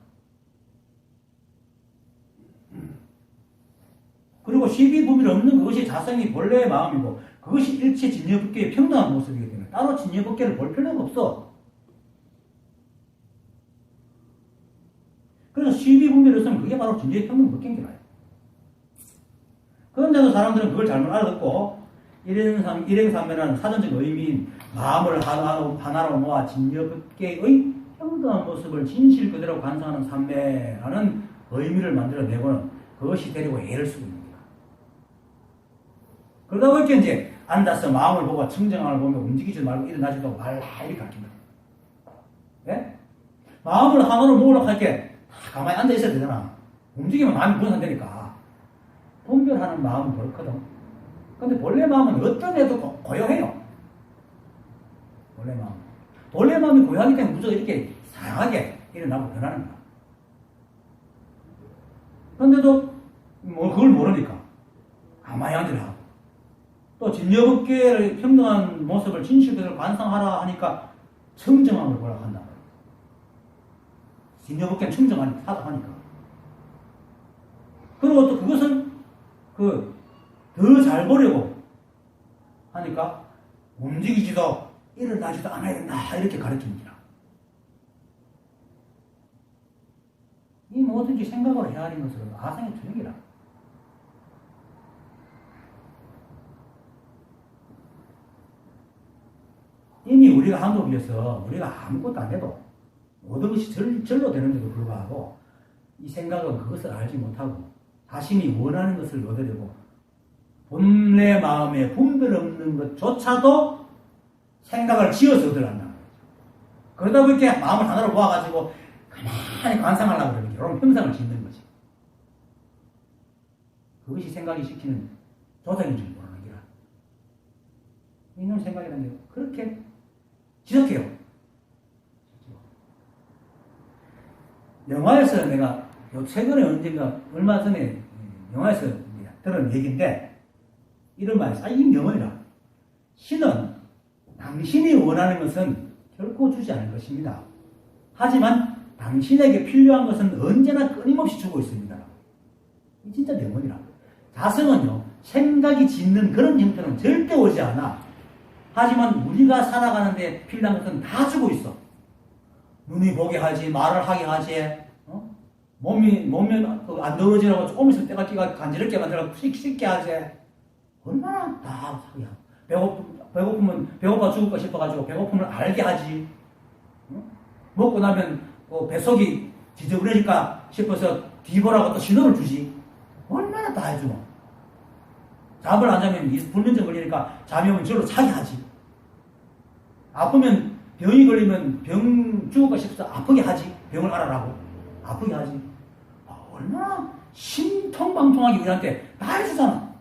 그리고 시비분별이 없는 그것이 자성이 본래의 마음이고 그것이 일체 진여법계의 평등한 모습이기 때문에 따로 진여법계를 볼 필요가 없어. 그래서 시비분별이 없으면 그게 바로 진여의 평등법계인 거예요. 그런데도 사람들은 그걸 잘못 알아듣고 일행삼매라는 사전적 의미인 마음을 하나로 모아 진여법계의 평등한 모습을 진실 그대로 관상하는 삼매라는 의미를 만들어내고는 그것이 데리고 애를 쓰고 있는 거야. 그러다 보니까 이제 앉아서 마음을 보고 청정함을 보며 움직이지 말고 일어나지도 말라 이렇게 가르친다. 예? 마음을 하나로 모으려고 할 때 가만히 앉아 있어야 되잖아. 움직이면 마음이 분산되니까. 분별하는 마음은 그렇거든. 근데 본래 마음은 어떤 애도 고요해요. 본래 마음이 고요하기 때문에 무조건 이렇게 상하게 일어나고 변하는 거야. 그런데도 그걸 모르니까 가만히 앉으라. 또 진여법계의 평등한 모습을 진실대로 관상하라 하니까 청정함을 보라고 한다. 진여법계는 청정하니까 하니까. 그리고 또 그것을 더 잘 보려고 하니까 움직이지도 일어나지도 않아야 된다 이렇게 가르칩니다. 이 뭐든지 생각으로 헤아리는 것은 아상의 투영이라. 이미 우리가 한국에서 우리가 아무것도 안 해도 모든 것이 절로 되는데도 불구하고 이 생각은 그것을 알지 못하고 자신이 원하는 것을 얻으려고 본래 마음에 분별 없는 것조차도 생각을 지어서 얻으려는 거죠. 그러다 보니까 마음을 하나로 모아가지고 가만히 관상하려고 그러는 이런 형상을 짓는 거지. 그것이 생각이 시키는 조작인 줄 모르는 기라. 이놈 생각이라는 게 그렇게 지적해요. 영화에서 내가 최근에 언젠가 얼마 전에 영화에서 들은 얘기인데 이런 말이 있어. 이 명언이라. 신은 당신이 원하는 것은 결코 주지 않을 것입니다. 하지만 당신에게 필요한 것은 언제나 끊임없이 주고 있습니다. 이 진짜 명언이라. 자성은요, 생각이 짓는 그런 형태는 절대 오지 않아. 하지만 우리가 살아가는데 필요한 것은 다 주고 있어. 눈이 보게 하지, 말을 하게 하지, 몸이 안 더러지라고 조금 있을 때가 끼가 간지럽게 만들어 씻게 하지. 얼마나 다 사기야. 배고프면 배고파 죽을까 싶어가지고 배고픔을 알게 하지. 먹고 나면 뱃속이 지저분해질까 싶어서 뒤보라고 또 신호를 주지. 얼마나 다 해주노. 잠을 안 자면 불면증 걸리니까 잠이 오면 저로 자게 하지. 아프면 병이 걸리면 병 죽을까 싶어서 아프게 하지. 병을 알아라고. 아프게 하지. 얼마나 신통방통하게 우리한테 다 해주잖아.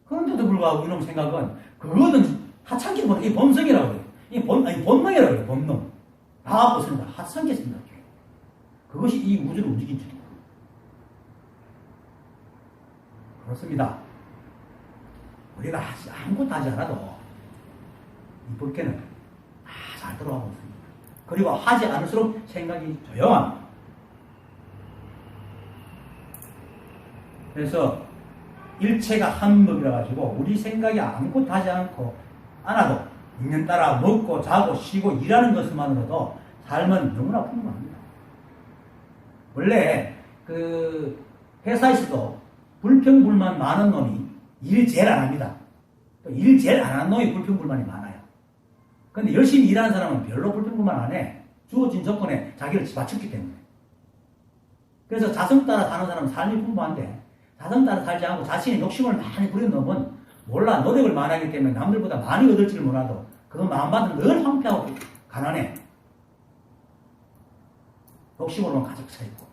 그런데도 불구하고 이놈 생각은 그거는 하찮기보다 이 본성이라고 해요. 본능이라고 해요. 본능. 다 없습니다. 하찮게 생각해요. 그것이 이 우주를 움직인 줄이에요. 그렇습니다. 우리가 아무것도 하지 않아도 이 법계는 다 잘 들어가고 있습니다. 그리고 하지 않을수록 생각이 조용합니다. 그래서 일체가 한 법이라 가지고 우리 생각이 아무것도 하지 않아도 있는 따라 먹고 자고 쉬고 일하는 것만으로도 삶은 너무나 풍부합니다. 원래 그 회사에서도 불평불만 많은 놈이 일 제일 안 합니다. 또 일 제일 안 하는 놈이 불평불만이 많아요. 근데 열심히 일하는 사람은 별로 불평불만 안 해. 주어진 조건에 자기를 맞췄기 때문에. 그래서 자성 따라 사는 사람은 삶이 풍부한데 자성 따라 살지 않고 자신의 욕심을 많이 부리는 놈은 몰라 노력을 많이 하기 때문에 남들보다 많이 얻을지를 몰라도 그 마음밭은 늘 황폐하고 가난해. 욕심으로만 가득 차 있고.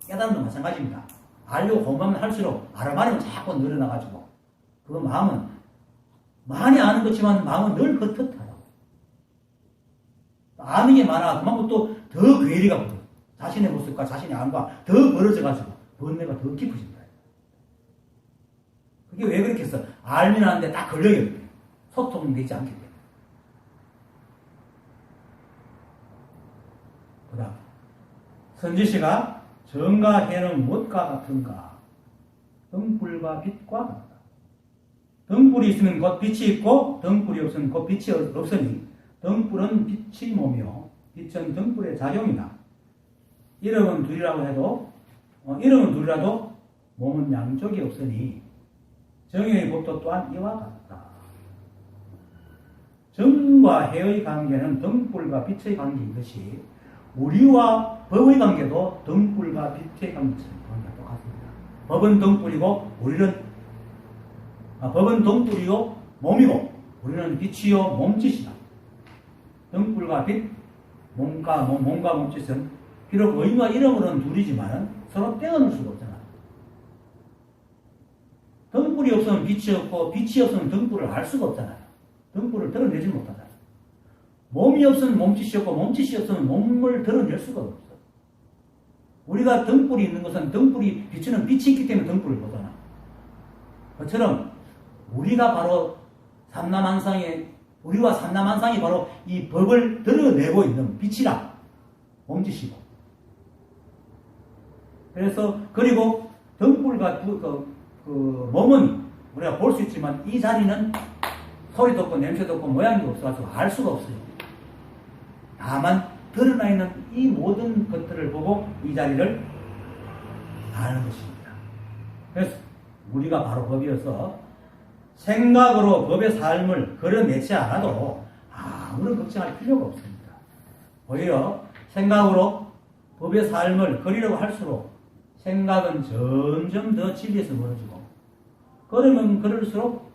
깨달음도 마찬가지입니다. 알려고 공부하면 할수록 알아버리면 자꾸 늘어나가지고 그 마음은 많이 아는 것지만 마음은 늘 헛헛하다고. 아는 게 많아 그만큼 또 더 괴리가 붙어. 자신의 모습과 자신의 안과 더 멀어져가지고 번뇌가 더 깊어진다. 그게 왜 그렇게 했어? 알면 하는데 딱 걸려요. 소통되지 않기 때문에. 그 다음 선지시가 정과 해는 무엇과 같은가? 등불과 빛과 같다. 등불이 있으면 곧 빛이 있고 등불이 없으면 곧 빛이 없으니 등불은 빛이 몸이요 빛은 등불의 작용이다. 이름은 둘이라도 몸은 양쪽이 없으니 정의 법도 또한 이와 같다. 정과 해의 관계는 등불과 빛의 관계이듯이 우리와 법의 관계도 등불과 빛의 관계가 똑같습니다. 법은 등불이고 법은 등불이요 몸이고 우리는 빛이요 몸짓이다. 등불과 빛, 몸과 몸짓은 비록 의미와 이름으로는 둘이지만 서로 떼어놓을 수가 없잖아. 등불이 없으면 빛이 없고 빛이 없으면 등불을 알 수가 없잖아요. 등불을 드러내지 못하잖아요. 몸이 없으면 몸짓이 없고 몸짓이 없으면 몸을 드러낼 수가 없어. 우리가 등불이 있는 것은 등불이 비추는 빛이 있기 때문에 등불을 보잖아. 그처럼 우리가 바로 우리와 삼라만상이 바로 이 법을 드러내고 있는 빛이라 몸짓이고. 그래서 그리고 등불과 몸은 우리가 볼 수 있지만 이 자리는 소리도 없고 냄새도 없고 모양도 없어서 알 수가 없어요. 다만 드러나 있는 이 모든 것들을 보고 이 자리를 아는 것입니다. 그래서 우리가 바로 법이어서 생각으로 법의 삶을 걸어내지 않아도 아무런 걱정할 필요가 없습니다. 오히려 생각으로 법의 삶을 걸으려고 할수록 생각은 점점 더 진리에서 멀어지고 걸으면 걸을수록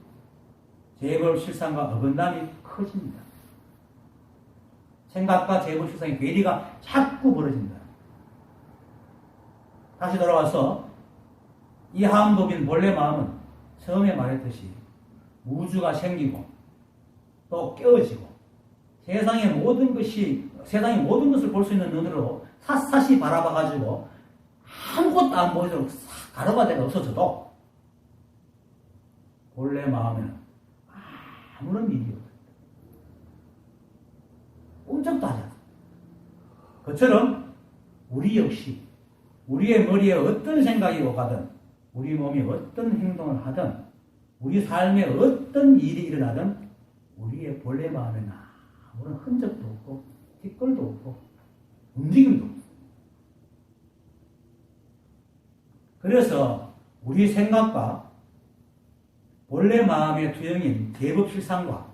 재벌 실상과 어긋남이 커집니다. 생각과 재벌 실상의 괴리가 자꾸 벌어진다. 다시 돌아와서 이 하음법인 본래 마음은 처음에 말했듯이 우주가 생기고 또 깨어지고 세상의 모든 것을 볼 수 있는 눈으로 샅샅이 바라봐가지고 아무것도 안 보이도록 가로가대가 없어져도 본래 마음에는 아무런 일이 없어요. 꼼짝도 하지 않아요. 그처럼 우리 역시 우리의 머리에 어떤 생각이 오가든 우리 몸이 어떤 행동을 하든 우리 삶에 어떤 일이 일어나든 우리의 본래 마음에는 아무런 흔적도 없고 티끌도 없고 움직임도 없어요. 그래서 우리 생각과 본래 마음의 투영인 대법실상과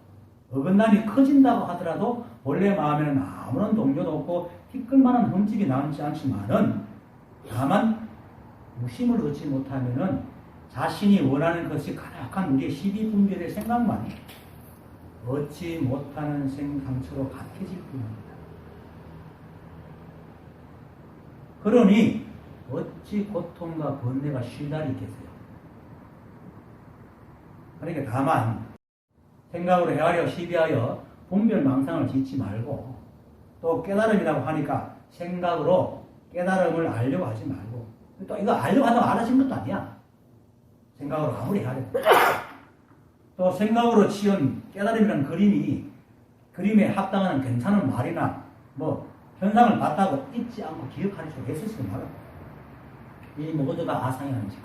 어긋남이 커진다고 하더라도 본래 마음에는 아무런 동조도 없고 티끌만한 흠집이 남지 않지만은 다만 무심을 얻지 못하면은 자신이 원하는 것이 가득한 우리의 12분별의 생각만 얻지 못하는 상처로 같아질 뿐입니다. 그러니 어찌 고통과 번뇌가 쉴 날이 있겠어요. 그러니까 다만 생각으로 헤아려 시비하여 분별망상을 짓지 말고 또 깨달음이라고 하니까 생각으로 깨달음을 알려고 하지 말고 또 이거 알려고 하다가 알아진 것도 아니야. 생각으로 아무리 해야 돼. 또 생각으로 지은 깨달음이라는 그림에 합당하는 괜찮은 말이나 뭐 현상을 봤다고 잊지 않고 기억할 수 있으시고 말아. 이 모두가 아상이 아닌 짓.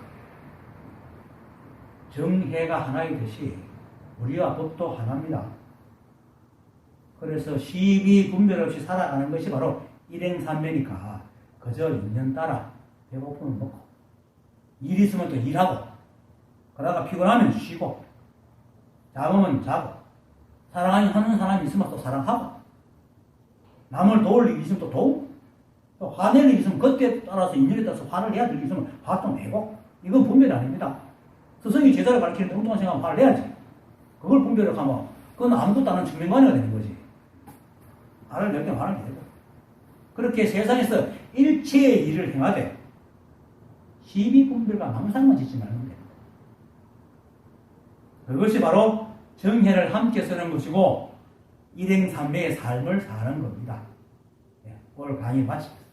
정해가 하나이듯이 우리와 법도 하나입니다. 그래서 시비 분별 없이 살아가는 것이 바로 일행삼매니까 그저 인연 따라 배고프면 먹고 일 있으면 또 일하고 그러다가 피곤하면 쉬고 잡으면 자고 사랑하는 사람이 있으면 또 사랑하고 남을 도울 일이 있으면 또 도우고 또 화낼 일이 있으면 그때 따라서 인연에 따라서 화를 내야 될 일이 있으면 화도 내고 이건 분별이 아닙니다. 스승이 제자를 가르치는데 엉뚱한 생각하면 화를 내야지. 그걸 분별을 하면 그건 아무것도 안 하는 증명관계가 되는 거지. 화를 낼 때 화를 내고 그렇게 세상에서 일체의 일을 행하되 시비분별과 망상만 짓지 말면 됩니다. 그것이 바로 정해를 함께 쓰는 것이고 일행삼매의 삶을 사는 겁니다. 오늘 강의 마치겠습니다.